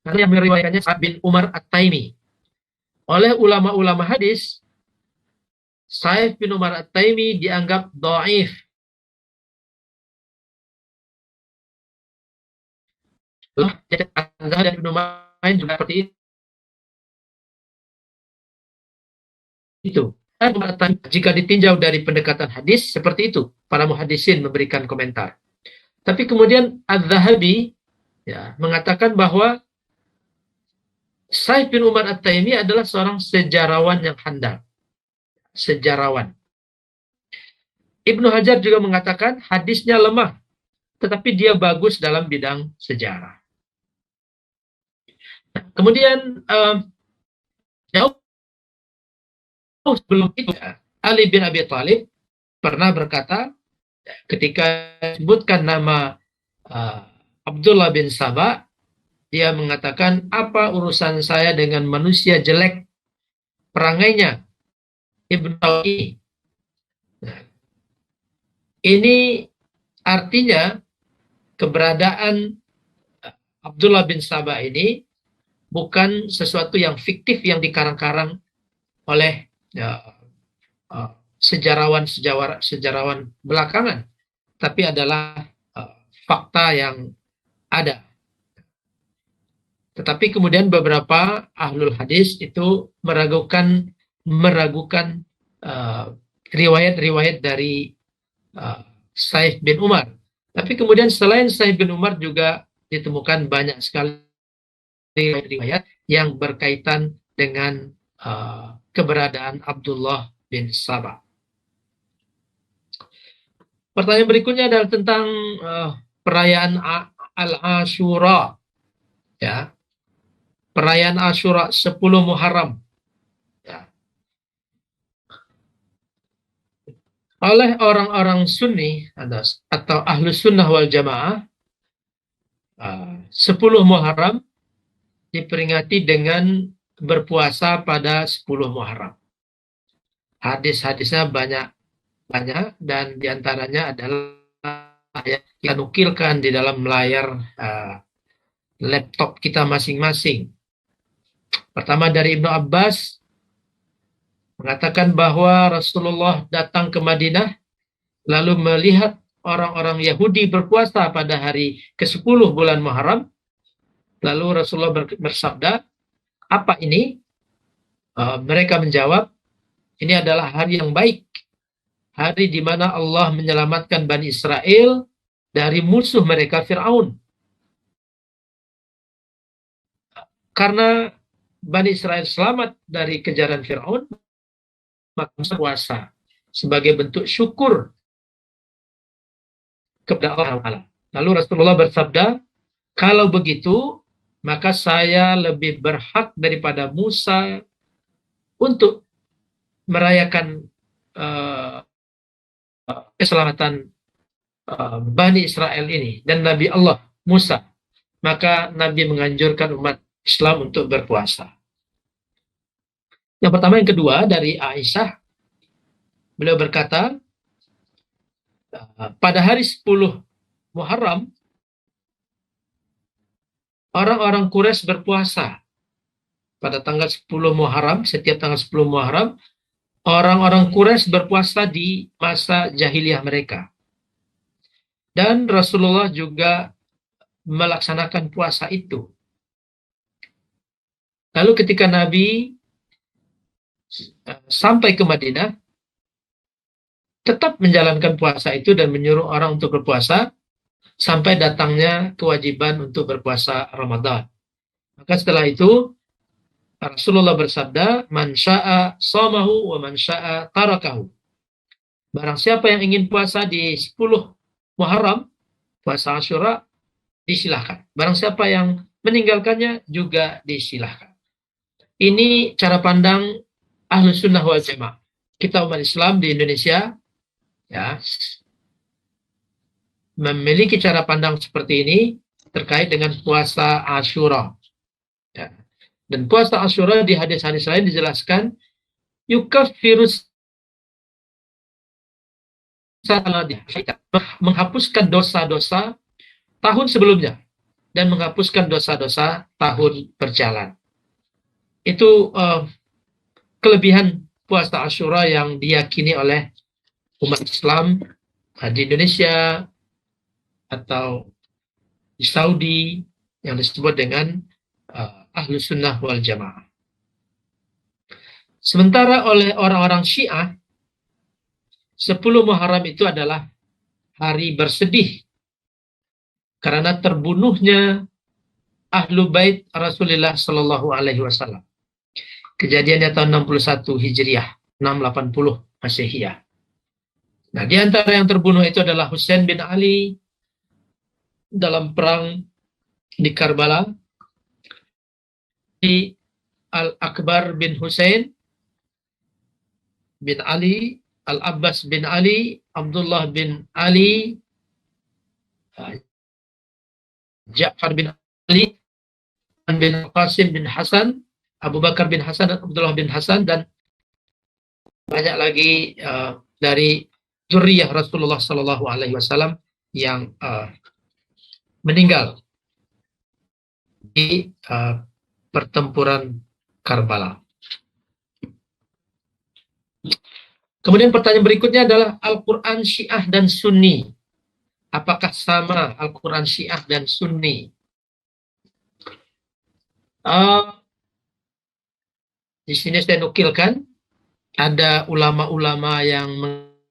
Karena yang meriwayatkannya Saif bin Umar At-Taimi. Oleh ulama-ulama hadis, Saif bin Umar At-Taimi dianggap dhaif. Dan Ibnu Ma'in juga seperti itu. Jika ditinjau dari pendekatan hadis, seperti itu. Para muhadisin memberikan komentar. Tapi kemudian Az-Zahabi ya, mengatakan bahwa Saif bin Umar At-Taimi adalah seorang sejarawan yang handal. Sejarawan. Ibnu Hajar juga mengatakan hadisnya lemah, tetapi dia bagus dalam bidang sejarah. Kemudian jauh sebelum itu, Ali bin Abi Thalib pernah berkata ketika disebutkan nama Abdullah bin Saba, dia mengatakan, apa urusan saya dengan manusia jelek perangainya, Ibnu Tawi. Nah, ini artinya keberadaan Abdullah bin Saba ini bukan sesuatu yang fiktif yang dikarang-karang oleh sejarawan belakangan, tapi adalah fakta yang ada. Tetapi kemudian beberapa ahlul hadis itu meragukan riwayat-riwayat dari Saif bin Umar. Tapi kemudian selain Saif bin Umar juga ditemukan banyak sekali riwayat yang berkaitan dengan keberadaan Abdullah bin Saba. Pertanyaan berikutnya adalah tentang perayaan Al-Ashura. Ya. Perayaan Ashura 10 Muharram. Ya. Oleh orang-orang Sunni atau Ahlu Sunnah wal Jamaah, 10 Muharram diperingati dengan berpuasa pada 10 Muharram. Hadis-hadisnya banyak dan diantaranya adalah yang kita nukilkan di dalam layar laptop kita masing-masing. Pertama dari Ibnu Abbas mengatakan bahwa Rasulullah datang ke Madinah lalu melihat orang-orang Yahudi berpuasa pada hari ke-10 bulan Muharram. Lalu Rasulullah bersabda, apa ini? Mereka menjawab, ini adalah hari yang baik, hari di mana Allah menyelamatkan Bani Israel dari musuh mereka Fir'aun. Karena Bani Israel selamat dari kejaran Fir'aun, maka puasa sebagai bentuk syukur kepada Allah Ta'ala. Lalu Rasulullah bersabda, kalau begitu, maka saya lebih berhak daripada Musa untuk merayakan keselamatan Bani Israel ini dan Nabi Allah Musa. Maka Nabi menganjurkan umat Islam untuk berpuasa. Yang pertama, yang kedua dari Aisyah, beliau berkata, pada hari 10 Muharram, orang-orang Quraisy berpuasa. Pada tanggal 10 Muharram, setiap tanggal 10 Muharram, orang-orang Quraisy berpuasa di masa jahiliyah mereka. Dan Rasulullah juga melaksanakan puasa itu. Lalu ketika Nabi sampai ke Madinah, tetap menjalankan puasa itu dan menyuruh orang untuk berpuasa sampai datangnya kewajiban untuk berpuasa Ramadan. Maka setelah itu Rasulullah bersabda, "Man syaa shamahu wa man syaa tarakahu." Barang siapa yang ingin puasa di 10 Muharram, puasa Asyura, disilahkan. Barang siapa yang meninggalkannya juga disilahkan. Ini cara pandang Ahlus Sunnah wal Jamaah. Kita umat Islam di Indonesia ya memiliki cara pandang seperti ini terkait dengan puasa Asyura. Ya. Dan puasa Asyura di hadis-hadis lain dijelaskan yukaffirus menghapuskan dosa-dosa tahun sebelumnya dan menghapuskan dosa-dosa tahun berjalan. Itu kelebihan puasa Asyura yang diyakini oleh umat Islam di Indonesia atau di Saudi yang disebut dengan Ahlus Sunnah wal Jamaah. Sementara oleh orang-orang Syiah, 10 Muharram itu adalah hari bersedih karena terbunuhnya Ahlu Bait Rasulullah Sallallahu Alaihi Wasallam. Kejadiannya tahun 61 Hijriah, 680 Masehiyah. Nah, di antara yang terbunuh itu adalah Husain bin Ali dalam perang di Karbala, di Al-Akbar bin Husain bin Ali, Al-Abbas bin Ali, Abdullah bin Ali, Ja'far bin Ali, bin Qasim bin Hasan, Abu Bakar bin Hasan, dan Abdullah bin Hasan, dan banyak lagi dari zuriyah Rasulullah Sallallahu Alaihi Wasallam yang meninggal di pertempuran Karbala. Kemudian pertanyaan berikutnya adalah Al-Quran Syiah dan Sunni. Apakah sama Al-Quran Syiah dan Sunni? Di sini saya nukilkan ada ulama-ulama yang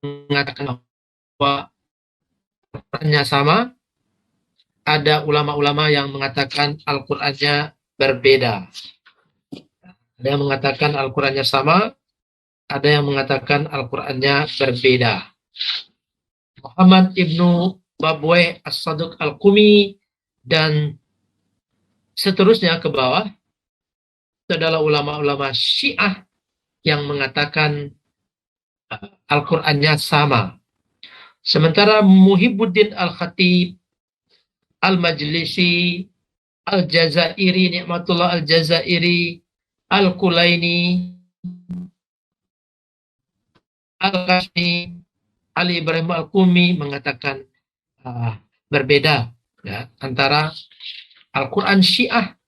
mengatakan bahwa Al-Qurannya sama, ada ulama-ulama yang mengatakan Al-Qurannya berbeda. Ada yang mengatakan Al-Qurannya sama, ada yang mengatakan Al-Qurannya berbeda. Muhammad ibnu Babweh As-Saduq Al-Qumi dan seterusnya ke bawah, itu adalah ulama-ulama Syiah yang mengatakan Al-Qurannya sama. Sementara Muhibbuddin Al-Khatib, Al-Majlisi, Al-Jazairi, Ni'matullah Al-Jazairi, Al-Kulaini, Al-Kashmi, Ali Ibrahim Al-Qumi mengatakan berbeda ya, antara Al-Quran Syiah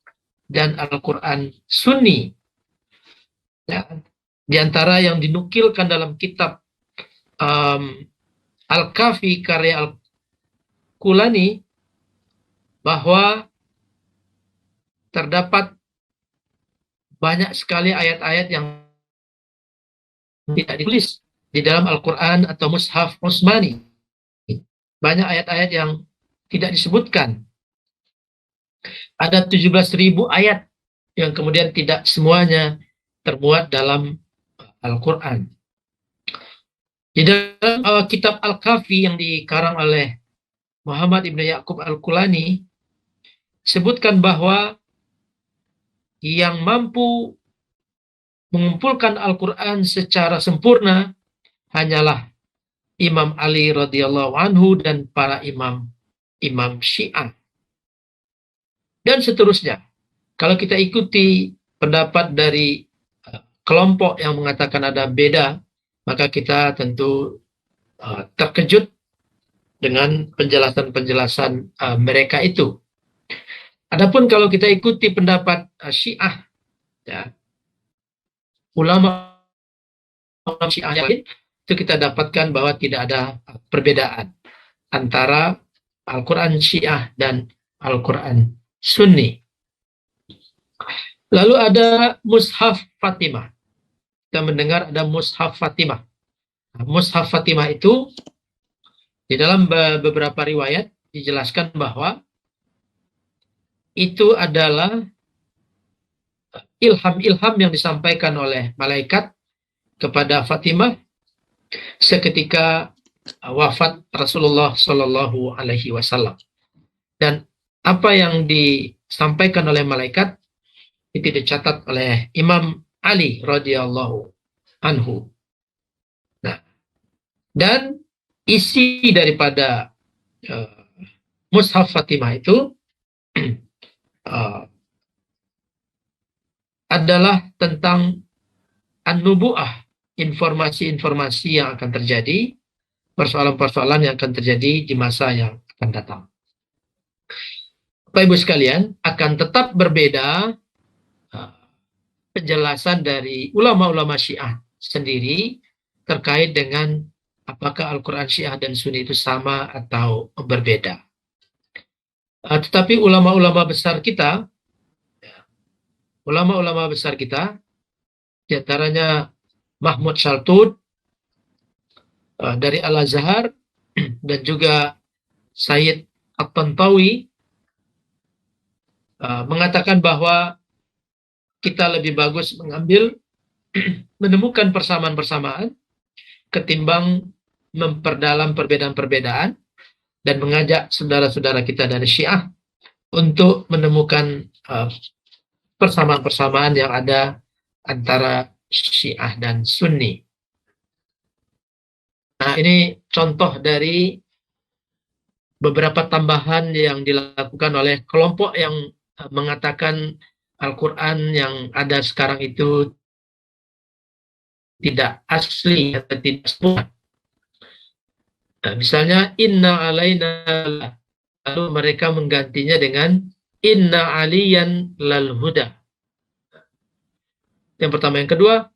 dan Al-Quran Sunni. Ya, di antara yang dinukilkan dalam kitab Al-Kafi karya Al-Kulani bahwa terdapat banyak sekali ayat-ayat yang tidak ditulis di dalam Al-Quran atau Mushaf Utsmani. Banyak ayat-ayat yang tidak disebutkan. Ada 17.000 ayat yang kemudian tidak semuanya termuat dalam Al-Quran. Di dalam kitab Al-Kafi yang dikarang oleh Muhammad Ibn Ya'qub Al-Kulani, sebutkan bahwa yang mampu mengumpulkan Al-Quran secara sempurna hanyalah Imam Ali radhiyallahu anhu dan para imam Syiah. Dan seterusnya. Kalau kita ikuti pendapat dari kelompok yang mengatakan ada beda, maka kita tentu terkejut dengan penjelasan-penjelasan mereka itu. Adapun kalau kita ikuti pendapat Syiah, ya, ulama Syiah yang lain, itu kita dapatkan bahwa tidak ada perbedaan antara Al-Quran Syiah dan Al-Quran Sunni. Lalu ada Mushaf Fatimah. Kita mendengar ada Mushaf Fatimah. Mushaf Fatimah itu di dalam beberapa riwayat dijelaskan bahwa itu adalah ilham-ilham yang disampaikan oleh malaikat kepada Fatimah seketika wafat Rasulullah Shallallahu Alaihi Wasallam. Dan apa yang disampaikan oleh malaikat itu dicatat oleh Imam Ali radhiyallahu anhu. Nah, dan isi daripada Mushaf Fatimah itu adalah tentang an-nubu'ah, informasi-informasi yang akan terjadi, persoalan-persoalan yang akan terjadi di masa yang akan datang. Bapak Ibu sekalian, akan tetap berbeda penjelasan dari ulama-ulama Syiah sendiri terkait dengan apakah Al-Quran Syiah dan Sunni itu sama atau berbeda. Tetapi ulama-ulama besar kita, di antaranya Mahmud Shaltut dari Al-Azhar dan juga Sayyid At-Tantawi mengatakan bahwa kita lebih bagus menemukan persamaan-persamaan ketimbang memperdalam perbedaan-perbedaan dan mengajak saudara-saudara kita dari Syiah untuk menemukan persamaan-persamaan yang ada antara Syiah dan Sunni. Nah, ini contoh dari beberapa tambahan yang dilakukan oleh kelompok yang mengatakan Al-Quran yang ada sekarang itu tidak asli atau tidak sempurna. Nah, misalnya inna alaina, lalu mereka menggantinya dengan inna aliyan lal huda. Yang pertama. Yang kedua,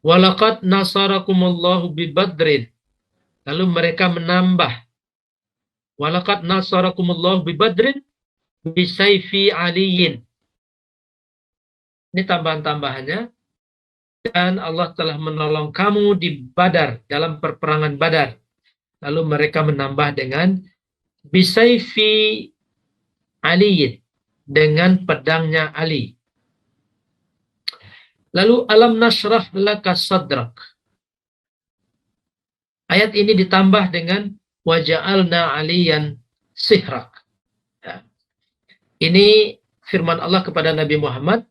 walaqad nasarakumullahu bi badrin. Lalu mereka menambah walaqad nasarakumullahu bi badrin bi sayfi aliyin. Ini tambahan-tambahannya. Dan Allah telah menolong kamu di Badar, dalam perperangan Badar. Lalu mereka menambah dengan bisayfi aliyin, dengan pedangnya Ali. Lalu alam nashrah laka sadrak. Ayat ini ditambah dengan waja'alna aliyan sihrak. Ya. Ini firman Allah kepada Nabi Muhammad,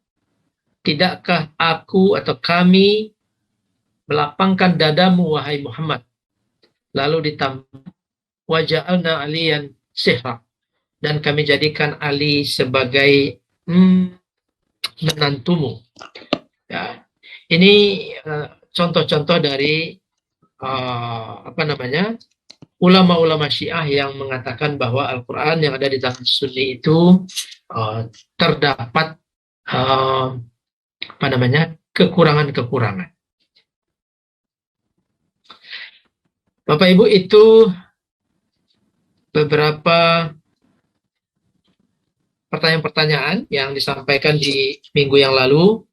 tidakkah aku atau kami melapangkan dadamu wahai Muhammad? Lalu ditambah waja'alna aliyan sihrak, dan kami jadikan Ali sebagai menantumu. Ya. Ini contoh-contoh dari ulama-ulama Syiah yang mengatakan bahwa Al-Quran yang ada di tangan Sunni itu terdapat kekurangan-kekurangan. Bapak Ibu, itu beberapa pertanyaan-pertanyaan yang disampaikan di minggu yang lalu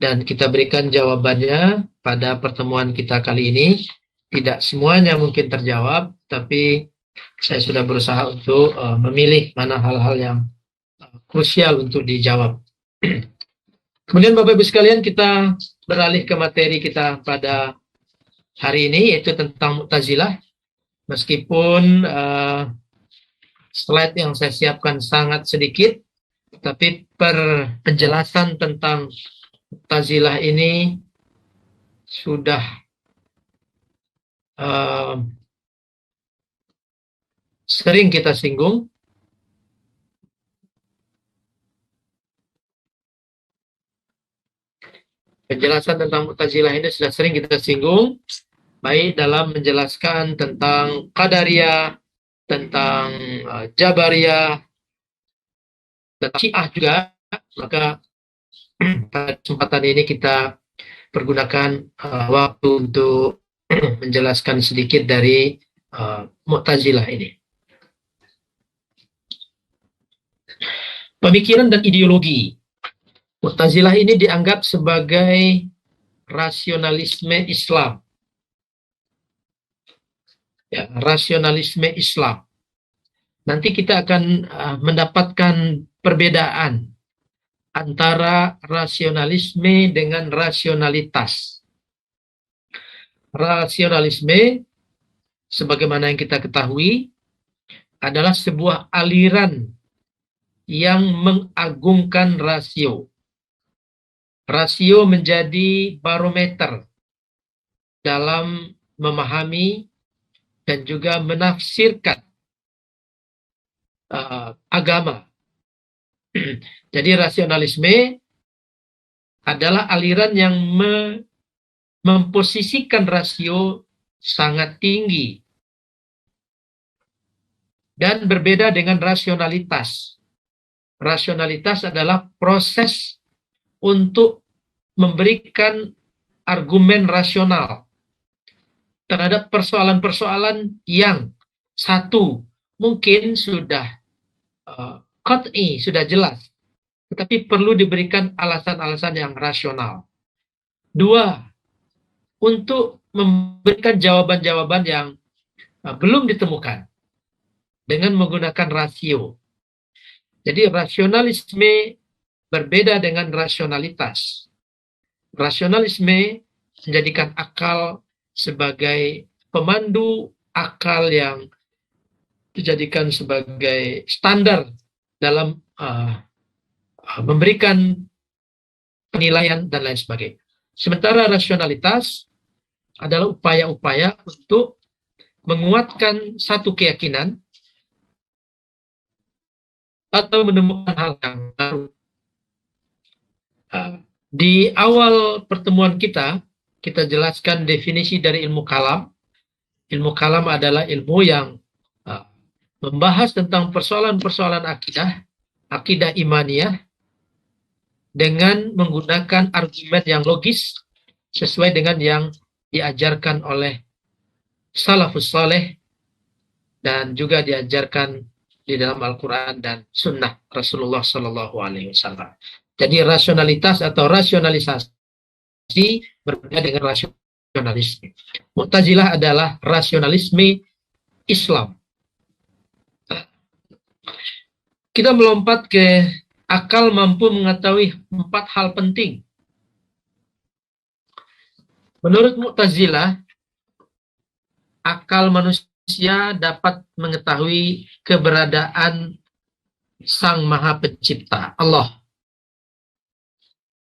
dan kita berikan jawabannya pada pertemuan kita kali ini. tidak semuanya mungkin terjawab, tapi saya sudah berusaha untuk memilih mana hal-hal yang krusial untuk dijawab. Kemudian Bapak Ibu sekalian, kita beralih ke materi kita pada hari ini, yaitu tentang Mu'tazilah. Meskipun slide yang saya siapkan sangat sedikit, tapi penjelasan tentang Mu'tazilah ini sudah sering kita singgung. Penjelasan tentang Mu'tazilah ini sudah sering kita singgung, baik dalam menjelaskan tentang Qadariyah, tentang Jabariyah, tentang Syiah juga. Maka pada kesempatan ini kita pergunakan waktu untuk menjelaskan sedikit dari Mu'tazilah ini. Pemikiran dan ideologi. Mu'tazilah ini dianggap sebagai rasionalisme Islam. Ya, rasionalisme Islam. Nanti kita akan mendapatkan perbedaan antara rasionalisme dengan rasionalitas. Rasionalisme, sebagaimana yang kita ketahui, adalah sebuah aliran yang mengagungkan rasio. Rasio menjadi barometer dalam memahami dan juga menafsirkan agama. Jadi rasionalisme adalah aliran yang memposisikan rasio sangat tinggi dan berbeda dengan rasionalitas. Rasionalitas adalah proses untuk memberikan argumen rasional terhadap persoalan-persoalan yang satu mungkin sudah qat'i, sudah jelas, tetapi perlu diberikan alasan-alasan yang rasional. Dua, untuk memberikan jawaban-jawaban yang belum ditemukan dengan menggunakan rasio. Jadi rasionalisme berbeda dengan rasionalitas. Rasionalisme menjadikan akal sebagai pemandu, akal yang dijadikan sebagai standar dalam memberikan penilaian dan lain sebagainya. Sementara rasionalitas adalah upaya-upaya untuk menguatkan satu keyakinan atau menemukan hal yang baru. Di awal pertemuan kita jelaskan definisi dari ilmu kalam. Ilmu kalam adalah ilmu yang membahas tentang persoalan-persoalan akidah imaniyah, dengan menggunakan argumen yang logis sesuai dengan yang diajarkan oleh salafus saleh dan juga diajarkan di dalam Al-Quran dan Sunnah Rasulullah Sallallahu Alaihi Wasallam. Jadi rasionalitas atau rasionalisasi berbeda dengan rasionalisme. Mu'tazilah adalah rasionalisme Islam. Kita melompat ke akal mampu mengetahui 4 hal penting. Menurut Mu'tazilah, akal manusia dapat mengetahui keberadaan Sang Maha Pencipta, Allah.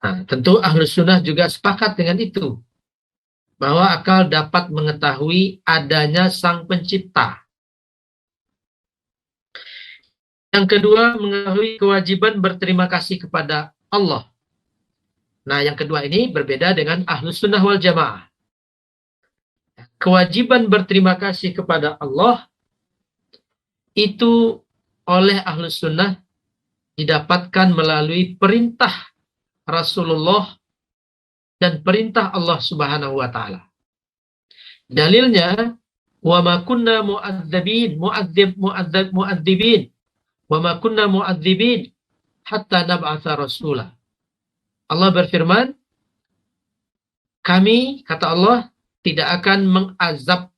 Nah, tentu Ahlus Sunnah juga sepakat dengan itu, bahwa akal dapat mengetahui adanya Sang Pencipta. Yang kedua, mengetahui kewajiban berterima kasih kepada Allah. Nah, yang kedua ini berbeda dengan Ahlus Sunnah wal Jamaah. Kewajiban berterima kasih kepada Allah itu oleh Ahlus Sunnah didapatkan melalui perintah Rasulullah dan perintah Allah Subhanahu wa taala. Dalilnya, wa ma kunna mu'adzibin wa ma kunna mu'adzibin hatta nab'atsa rasula. Allah berfirman, kami, kata Allah, tidak akan mengazab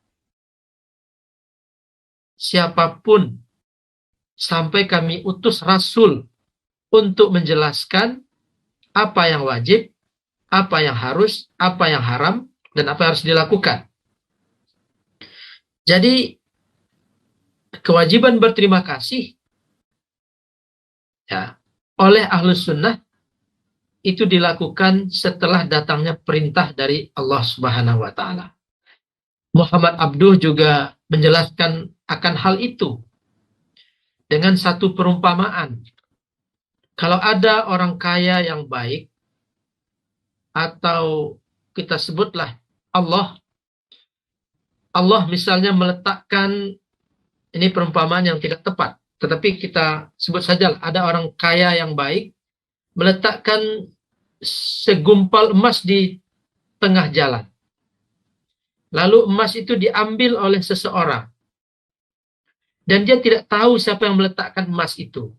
siapapun sampai kami utus Rasul untuk menjelaskan apa yang wajib, apa yang harus, apa yang haram, dan apa yang harus dilakukan. Jadi, kewajiban berterima kasih ya, oleh Ahlus Sunnah itu dilakukan setelah datangnya perintah dari Allah Subhanahu wa Ta'ala. Muhammad Abduh juga menjelaskan akan hal itu dengan satu perumpamaan. Kalau ada orang kaya yang baik, atau kita sebutlah Allah misalnya meletakkan, ini perumpamaan yang tidak tepat, tetapi kita sebut saja ada orang kaya yang baik meletakkan segumpal emas di tengah jalan. Lalu emas itu diambil oleh seseorang. Dan dia tidak tahu siapa yang meletakkan emas itu.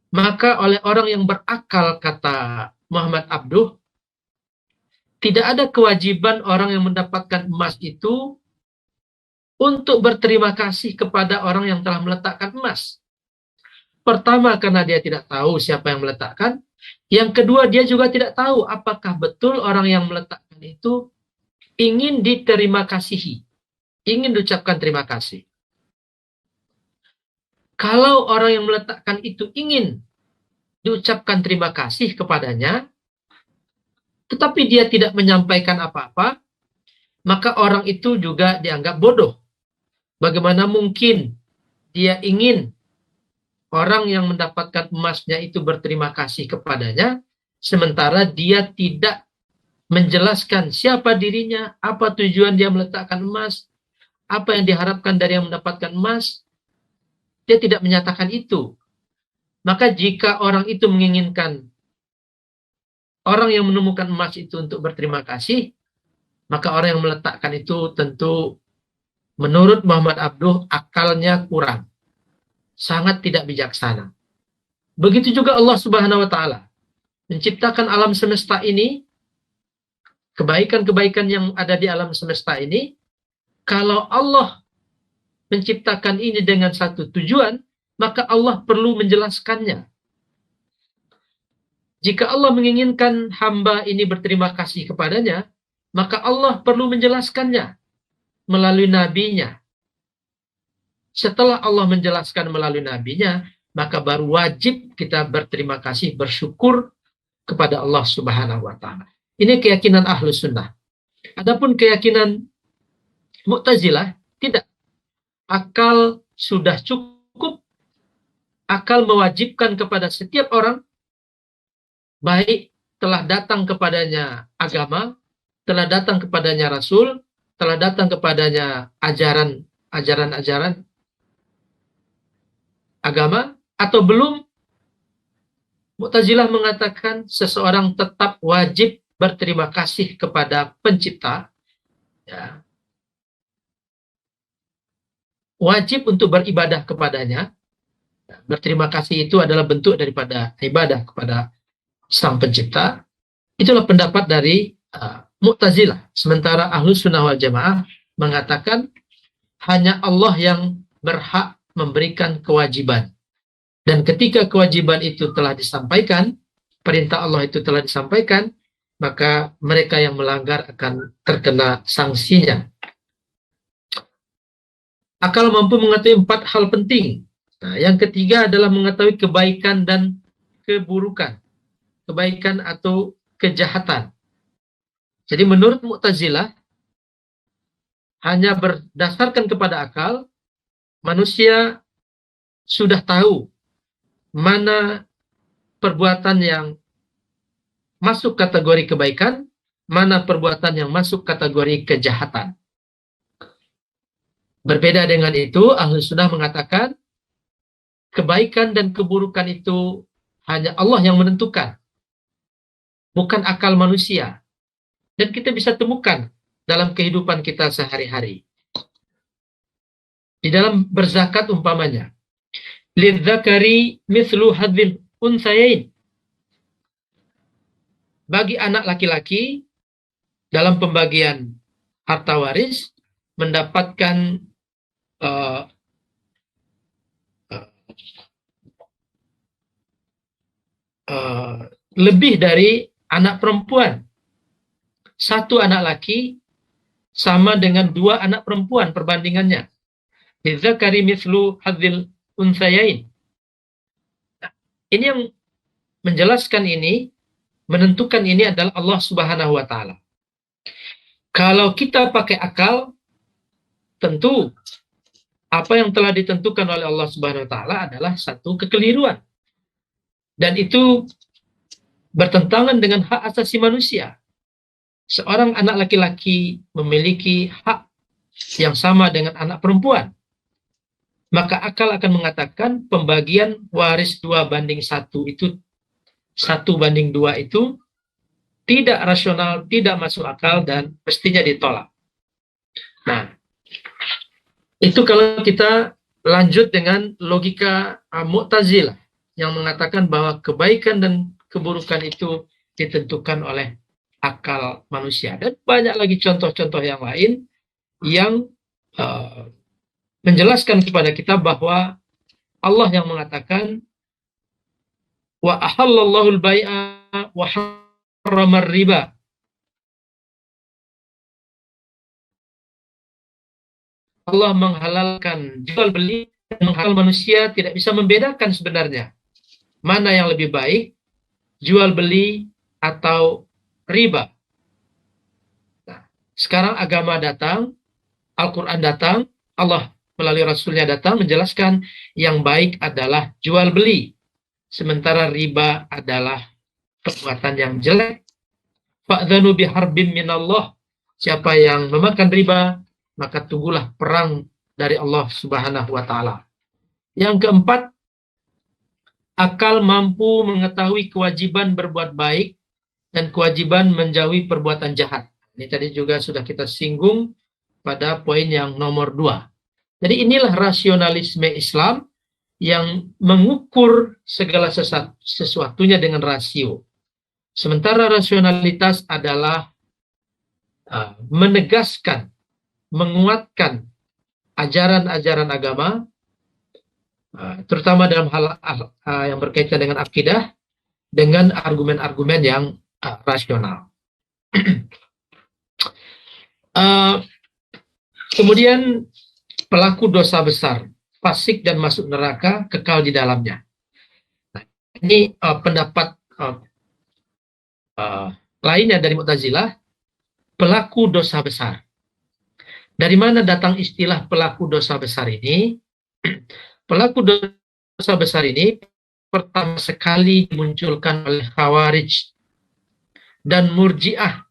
Maka oleh orang yang berakal, kata Muhammad Abduh, tidak ada kewajiban orang yang mendapatkan emas itu untuk berterima kasih kepada orang yang telah meletakkan emas. Pertama, karena dia tidak tahu siapa yang meletakkan. Yang kedua, dia juga tidak tahu apakah betul orang yang meletakkan itu ingin diterima kasihi, ingin diucapkan terima kasih. Kalau orang yang meletakkan itu ingin diucapkan terima kasih kepadanya, tetapi dia tidak menyampaikan apa-apa, maka orang itu juga dianggap bodoh. Bagaimana mungkin dia ingin orang yang mendapatkan emasnya itu berterima kasih kepadanya, sementara dia tidak menjelaskan siapa dirinya, apa tujuan dia meletakkan emas, apa yang diharapkan dari yang mendapatkan emas. Dia tidak menyatakan itu. Maka jika orang itu menginginkan orang yang menemukan emas itu untuk berterima kasih, maka orang yang meletakkan itu tentu menurut Muhammad Abduh akalnya kurang. Sangat tidak bijaksana. Begitu juga Allah Subhanahu wa Ta'ala menciptakan alam semesta ini, kebaikan-kebaikan yang ada di alam semesta ini, kalau Allah menciptakan ini dengan satu tujuan, maka Allah perlu menjelaskannya. Jika Allah menginginkan hamba ini berterima kasih kepadanya, maka Allah perlu menjelaskannya melalui nabinya. Setelah Allah menjelaskan melalui nabinya, maka baru wajib kita berterima kasih, bersyukur kepada Allah Subhanahu wa Ta'ala. Ini keyakinan Ahlus Sunnah. Adapun keyakinan Mu'tazilah, tidak. Akal sudah cukup. Akal mewajibkan kepada setiap orang, baik telah datang kepadanya agama, telah datang kepadanya Rasul, telah datang kepadanya ajaran-ajaran agama, atau belum. Mu'tazilah mengatakan seseorang tetap wajib berterima kasih kepada pencipta, ya. Wajib untuk beribadah kepadanya. Berterima kasih itu adalah bentuk daripada ibadah kepada sang pencipta. Itulah pendapat dari Mu'tazilah. Sementara Ahlus Sunnah wal Jamaah mengatakan hanya Allah yang berhak memberikan kewajiban. Dan ketika kewajiban itu telah disampaikan, perintah Allah itu telah disampaikan, maka mereka yang melanggar akan terkena sanksinya. Akal mampu mengetahui 4 hal penting. Nah, yang ketiga adalah mengetahui kebaikan dan keburukan. Kebaikan atau kejahatan. Jadi menurut Mu'tazilah, hanya berdasarkan kepada akal, manusia sudah tahu mana perbuatan yang masuk kategori kebaikan, mana perbuatan yang masuk kategori kejahatan. Berbeda dengan itu, Ahlus Sunnah mengatakan kebaikan dan keburukan itu hanya Allah yang menentukan, bukan akal manusia. Dan kita bisa temukan dalam kehidupan kita sehari-hari. Di dalam berzakat umpamanya, lidzakari mithlu hadzil unsayain. Bagi anak laki-laki dalam pembagian harta waris, mendapatkan uh, uh, lebih dari anak perempuan. Satu anak laki sama dengan 2 anak perempuan perbandingannya. Lidzakari mithlu hadzil unthayain. Ini yang menjelaskan ini, menentukan ini adalah Allah Subhanahu wa taala. Kalau kita pakai akal, tentu apa yang telah ditentukan oleh Allah Subhanahu wa taala adalah satu kekeliruan. Dan itu bertentangan dengan hak asasi manusia. Seorang anak laki-laki memiliki hak yang sama dengan anak perempuan. Maka akal akan mengatakan pembagian waris 2:1 itu, 1:2 itu tidak rasional, tidak masuk akal, dan mestinya ditolak. Nah, itu kalau kita lanjut dengan logika Mu'tazilah yang mengatakan bahwa kebaikan dan keburukan itu ditentukan oleh akal manusia. Dan banyak lagi contoh-contoh yang lain yang menjelaskan kepada kita bahwa Allah yang mengatakan wa ahallallahu al-bai'a wa harrama riba. Allah menghalalkan jual beli dan menghalalkan, manusia tidak bisa membedakan sebenarnya mana yang lebih baik, jual beli atau riba. Nah, sekarang agama datang, Al-Quran datang, Allah melalui Rasulnya datang menjelaskan yang baik adalah jual beli, sementara riba adalah perbuatan yang jelek. Fa'dzanu biharbin minallah. Siapa yang memakan riba, maka tunggulah perang dari Allah Subhanahu wa taala. Yang keempat, akal mampu mengetahui kewajiban berbuat baik dan kewajiban menjauhi perbuatan jahat. Ini tadi juga sudah kita singgung pada poin yang nomor 2. Jadi inilah rasionalisme Islam yang mengukur segala sesuatunya dengan rasio. Sementara rasionalitas adalah menegaskan, menguatkan ajaran-ajaran agama, terutama dalam hal yang berkaitan dengan akidah, dengan argumen-argumen yang rasional. Kemudian pelaku dosa besar, fasik dan masuk neraka, kekal di dalamnya. Nah, ini pendapat lainnya dari Mu'tazilah, pelaku dosa besar. Dari mana datang istilah pelaku dosa besar ini? Pelaku dosa besar ini pertama sekali dimunculkan oleh Khawarij dan Murji'ah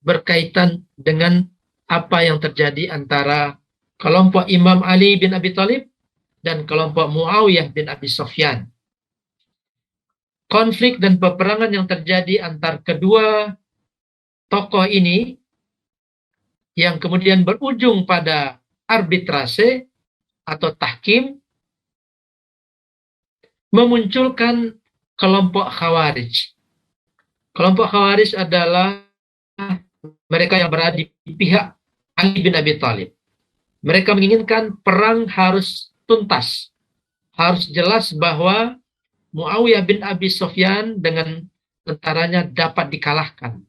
berkaitan dengan apa yang terjadi antara kelompok Imam Ali bin Abi Thalib dan kelompok Muawiyah bin Abi Sufyan. Konflik dan peperangan yang terjadi antar kedua tokoh ini yang kemudian berujung pada arbitrase atau tahkim memunculkan kelompok Khawarij. Kelompok Khawarij adalah mereka yang berada di pihak Ali bin Abi Thalib. Mereka menginginkan perang harus tuntas. Harus jelas bahwa Muawiyah bin Abi Sufyan dengan tentaranya dapat dikalahkan.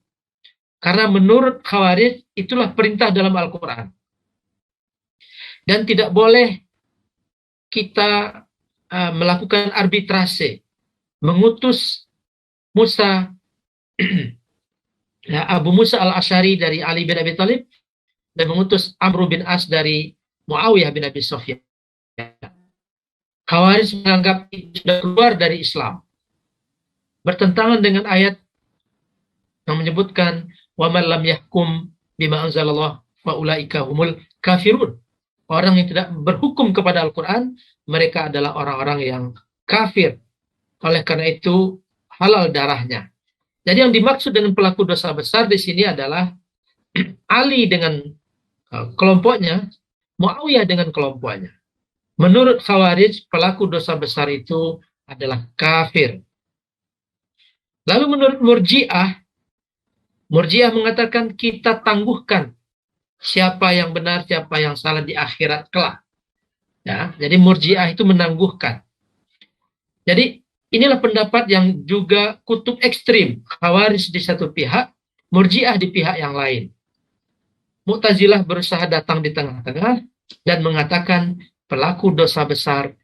Karena menurut Khawarij itulah perintah dalam Al-Quran. Dan tidak boleh kita melakukan arbitrase, mengutus Musa, Abu Musa al-Asy'ari dari Ali bin Abi Thalib, dan mengutus Amr bin As dari Muawiyah bin Abi Sufyan. Khawarij menganggap itu sudah keluar dari Islam. Bertentangan dengan ayat yang menyebutkan wa man lam yahkum bima anzalallah fa ulaika humul kafirun. Orang yang tidak berhukum kepada Al-Quran, mereka adalah orang-orang yang kafir. Oleh karena itu halal darahnya. Jadi yang dimaksud dengan pelaku dosa besar di sini adalah Ali dengan kelompoknya, Muawiyah dengan kelompoknya. Menurut Khawarij, pelaku dosa besar itu adalah kafir. Lalu menurut Murji'ah mengatakan kita tangguhkan siapa yang benar, siapa yang salah di akhirat kelak. Ya, jadi Murji'ah itu menangguhkan. Jadi inilah pendapat yang juga kutub ekstrim, Khawarij di satu pihak, Murji'ah di pihak yang lain. Mu'tazilah berusaha datang di tengah-tengah dan mengatakan pelaku dosa besar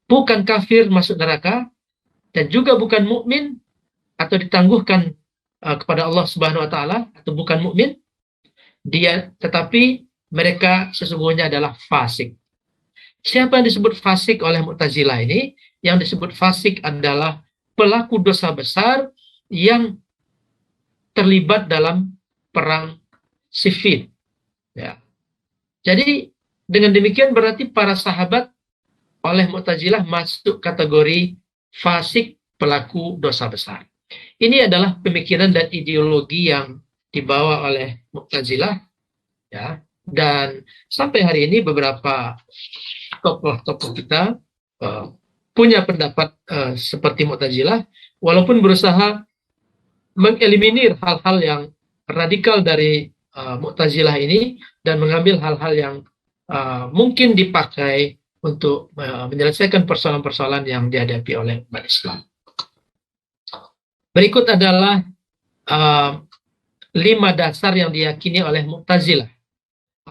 bukan kafir masuk neraka dan juga bukan mukmin atau ditangguhkan kepada Allah Subhanahu wa taala atau bukan mukmin, tetapi mereka sesungguhnya adalah fasik. Siapa yang disebut fasik oleh Mu'tazilah ini? Yang disebut fasik adalah pelaku dosa besar yang terlibat dalam perang Siffin. Ya. Jadi dengan demikian berarti para sahabat oleh Mu'tazilah masuk kategori fasik pelaku dosa besar. Ini adalah pemikiran dan ideologi yang dibawa oleh Mu'tazilah, ya. Dan sampai hari ini beberapa tokoh-tokoh kita punya pendapat seperti Mu'tazilah, walaupun berusaha mengeliminir hal-hal yang radikal dari Mu'tazilah ini dan mengambil hal-hal yang mungkin dipakai untuk menyelesaikan persoalan-persoalan yang dihadapi oleh umat Islam. Berikut adalah 5 dasar yang diyakini oleh Mu'tazilah.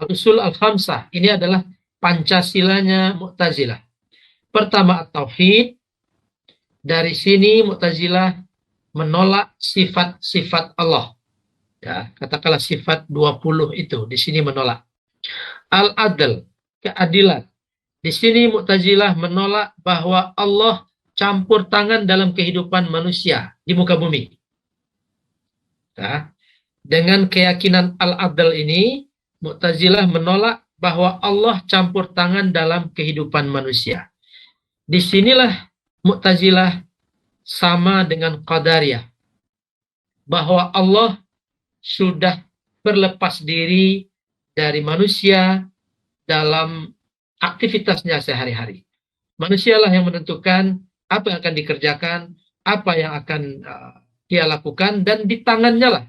Al-Usul Al-Khamsah, ini adalah Pancasilanya Mu'tazilah. Pertama, At-Tauhid. Dari sini Mu'tazilah menolak sifat-sifat Allah. Ya, katakanlah sifat 20 itu, di sini menolak. Al-Adl, keadilan. Di sini Mu'tazilah menolak bahwa Allah campur tangan dalam kehidupan manusia di muka bumi. Ya. Dengan keyakinan Al-Adl ini, Mu'tazilah menolak bahwa Allah campur tangan dalam kehidupan manusia. Disinilah Mu'tazilah sama dengan Qadariyah, bahwa Allah sudah berlepas diri dari manusia dalam aktivitasnya sehari-hari. Manusialah yang menentukan apa yang akan dikerjakan, apa yang akan dia lakukan, dan di tangannya lah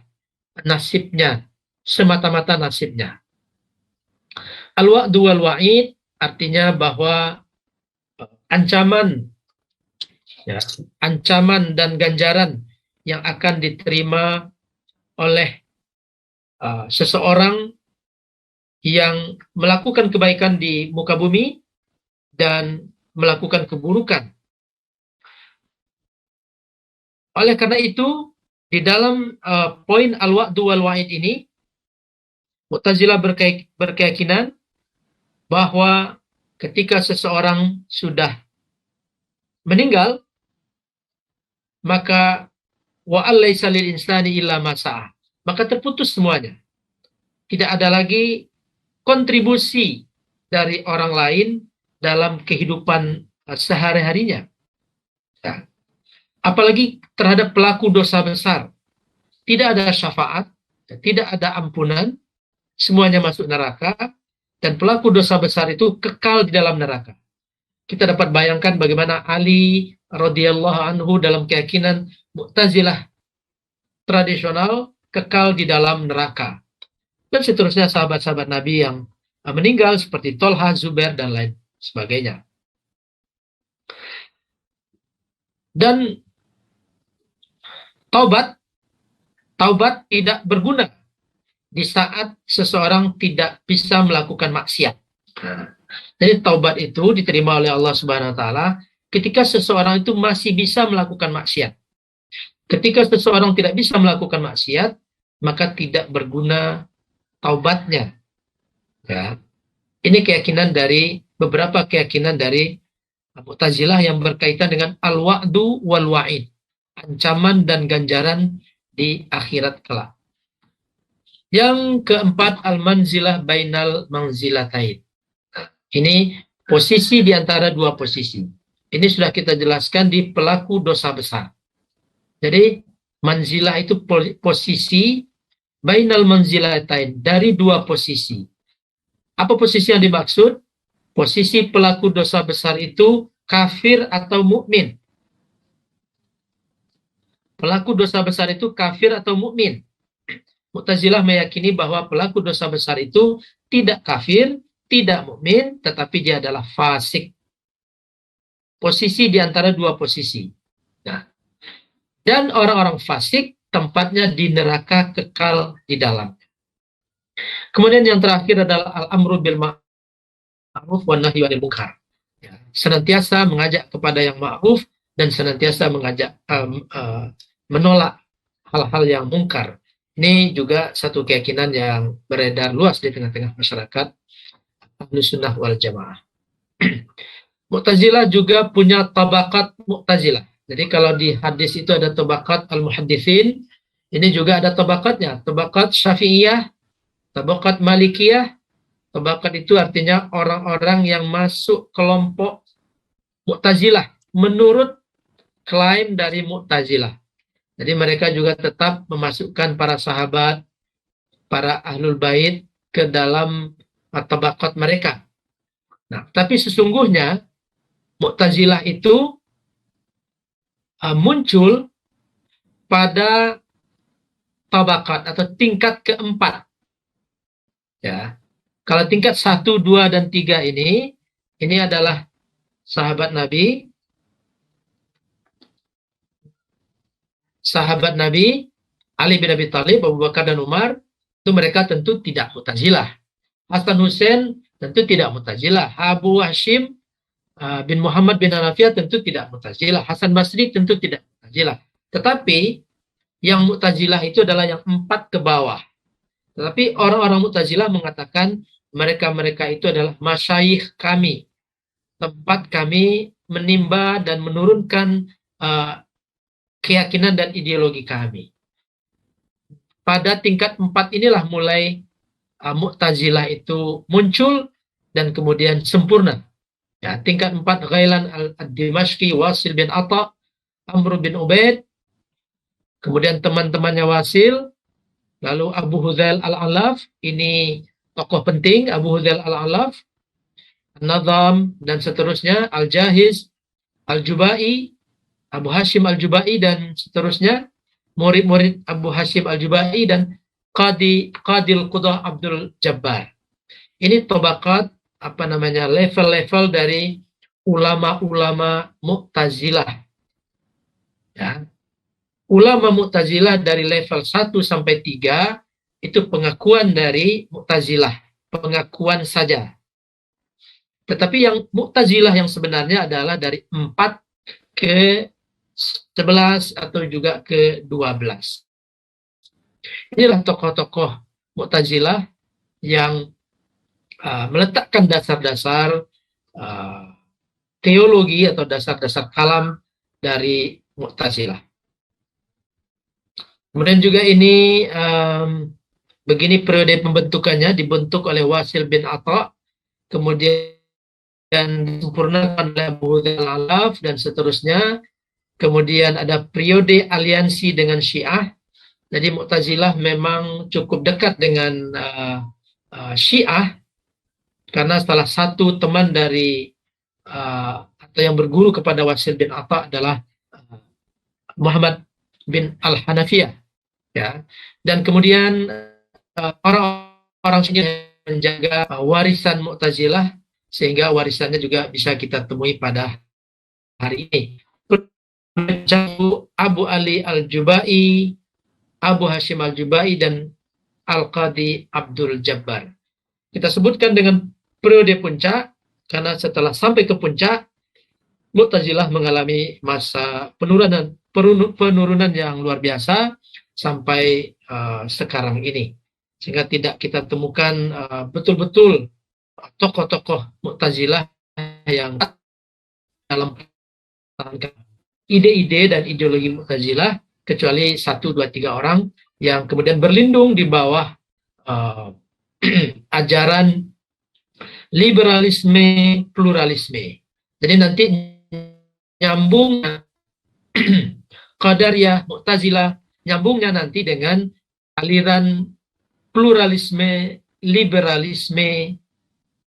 nasibnya, semata-mata nasibnya. Al-wa'du wal-wa'id artinya bahwa ancaman, ya, ancaman dan ganjaran yang akan diterima oleh seseorang yang melakukan kebaikan di muka bumi dan melakukan keburukan. Oleh karena itu, di dalam poin al-wa'du wal-wa'id ini, Mu'tazilah berkeyakinan bahwa ketika seseorang sudah meninggal, maka wa'allaisa lil insani illa ma sa'a. Maka terputus semuanya. Tidak ada lagi kontribusi dari orang lain dalam kehidupan sehari-harinya. Ya. Apalagi terhadap pelaku dosa besar. Tidak ada syafaat, tidak ada ampunan, semuanya masuk neraka, dan pelaku dosa besar itu kekal di dalam neraka. Kita dapat bayangkan bagaimana Ali radhiyallahu anhu dalam keyakinan Mu'tazilah tradisional kekal di dalam neraka. Dan seterusnya sahabat-sahabat Nabi yang meninggal seperti Tolha, Zubair, dan lain sebagainya. Dan taubat tidak berguna di saat seseorang tidak bisa melakukan maksiat. Jadi taubat itu diterima oleh Allah Subhanahu wa taala ketika seseorang itu masih bisa melakukan maksiat. Ketika seseorang tidak bisa melakukan maksiat, maka tidak berguna taubatnya. Ya. Ini beberapa keyakinan dari Mu'tazilah yang berkaitan dengan al-wa'du wal-wa'id, ancaman dan ganjaran di akhirat kelak. Yang keempat, al-manzilah bainal manzilatain. Ini posisi di antara dua posisi. Ini sudah kita jelaskan di pelaku dosa besar. Jadi manzilah itu posisi bainal manzilatain, dari dua posisi. Apa posisi yang dimaksud? Posisi pelaku dosa besar itu kafir atau mukmin. Pelaku dosa besar itu kafir atau mukmin. Mu'tazilah meyakini bahwa pelaku dosa besar itu tidak kafir, tidak mukmin, tetapi dia adalah fasik. Posisi di antara dua posisi. Nah, dan orang-orang fasik tempatnya di neraka kekal di dalam. Kemudian yang terakhir adalah al-amru bil ma'ruf wa nahyu 'anil munkar. Ya, senantiasa mengajak kepada yang ma'ruf dan senantiasa mengajak menolak hal-hal yang mungkar. Ini juga satu keyakinan yang beredar luas di tengah-tengah masyarakat Ahlus Sunnah wal Jamaah. Mu'tazilah juga punya tabakat Mu'tazilah. Jadi kalau di hadis itu ada tabakat al-muhaddithin, ini juga ada tabakatnya. Tabakat Syafi'iyah, tabakat Malikiyah. Tabakat itu artinya orang-orang yang masuk kelompok Mu'tazilah menurut klaim dari Mu'tazilah. Jadi mereka juga tetap memasukkan para sahabat, para ahlul bait ke dalam tabakat mereka. Nah, tapi sesungguhnya Mu'tazilah itu muncul pada tabakat atau tingkat keempat. Ya, kalau tingkat 1, 2, dan 3 ini adalah sahabat Nabi, Ali bin Abi Thalib, Abu Bakar dan Umar, itu mereka tentu tidak Mu'tazilah. Hasan Hussein tentu tidak Mu'tazilah. Abu Hashim bin Muhammad bin Hanafiyah tentu tidak Mu'tazilah. Hasan Basri tentu tidak Mu'tazilah. Tetapi yang Mu'tazilah itu adalah yang 4 ke bawah. Tetapi orang-orang Mu'tazilah mengatakan mereka-mereka itu adalah masyayikh kami. Tempat kami menimba dan menurunkan keyakinan dan ideologi kami. Pada tingkat 4 inilah mulai Mu'tazilah itu muncul dan kemudian sempurna. Ya, tingkat 4 Ghailan al-Dimashqi, Wasil bin Atha, Amr bin Ubaid, kemudian teman-temannya Wasil, lalu Abu Hudzail al-Alaf, ini tokoh penting, Abu Hudzail al-Alaf, An-Nadham, dan seterusnya, Al-Jahiz, Al-Jubai, Abu Hashim Al-Jubai, dan seterusnya, murid-murid Abu Hashim Al-Jubai, dan Qadil Qudah Abdul Jabbar. Ini tobakat, level-level dari ulama-ulama Mu'tazilah. Ya. Ulama Mu'tazilah dari level 1 sampai 3 itu pengakuan dari Mu'tazilah, pengakuan saja. Tetapi yang Mu'tazilah yang sebenarnya adalah dari 4 ke 11 atau juga ke 12. Inilah tokoh-tokoh Mu'tazilah yang meletakkan dasar-dasar teologi atau dasar-dasar kalam dari Mu'tazilah. Kemudian juga ini begini periode pembentukannya, dibentuk oleh Wasil bin Atha, kemudian disempurnakan oleh Abu Hudzail al-Alaf dan seterusnya. Kemudian ada periode aliansi dengan Syiah. Jadi Mu'tazilah memang cukup dekat dengan Syiah karena salah satu teman dari atau yang berguru kepada Wasil bin Atha adalah Muhammad bin Al-Hanafiyah, ya. Dan kemudian orang-orang sini menjaga warisan Mu'tazilah sehingga warisannya juga bisa kita temui pada hari ini. Abu Ali Al-Jubai, Abu Hashim Al-Jubai, dan Al-Qadi Abdul Jabbar. Kita sebutkan dengan periode puncak karena setelah sampai ke puncak Mu'tazilah mengalami masa penurunan yang luar biasa sampai sekarang ini, sehingga tidak kita temukan betul-betul tokoh-tokoh Mu'tazilah yang dalam ide-ide dan ideologi Mu'tazilah kecuali 1, 2, 3 orang yang kemudian berlindung di bawah ajaran liberalisme, pluralisme. Jadi nanti nyambung Qadariyah, Mu'tazilah, nyambungnya nanti dengan aliran pluralisme, liberalisme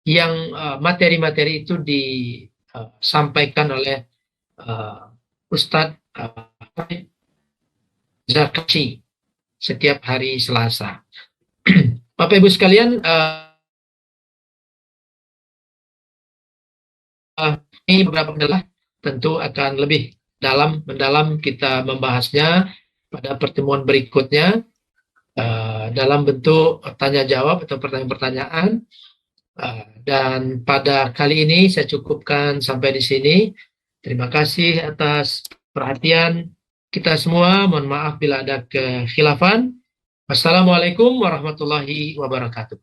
yang materi-materi itu disampaikan oleh Ustadz Zarkashi. setiap hari Selasa. Bapak Ibu sekalian, ini beberapa adalah tentu akan lebih mendalam kita membahasnya pada pertemuan berikutnya dalam bentuk tanya jawab atau pertanyaan-pertanyaan. Dan pada kali ini saya cukupkan sampai di sini. Terima kasih atas perhatian kita semua. Mohon maaf bila ada kekhilafan. Wassalamualaikum warahmatullahi wabarakatuh.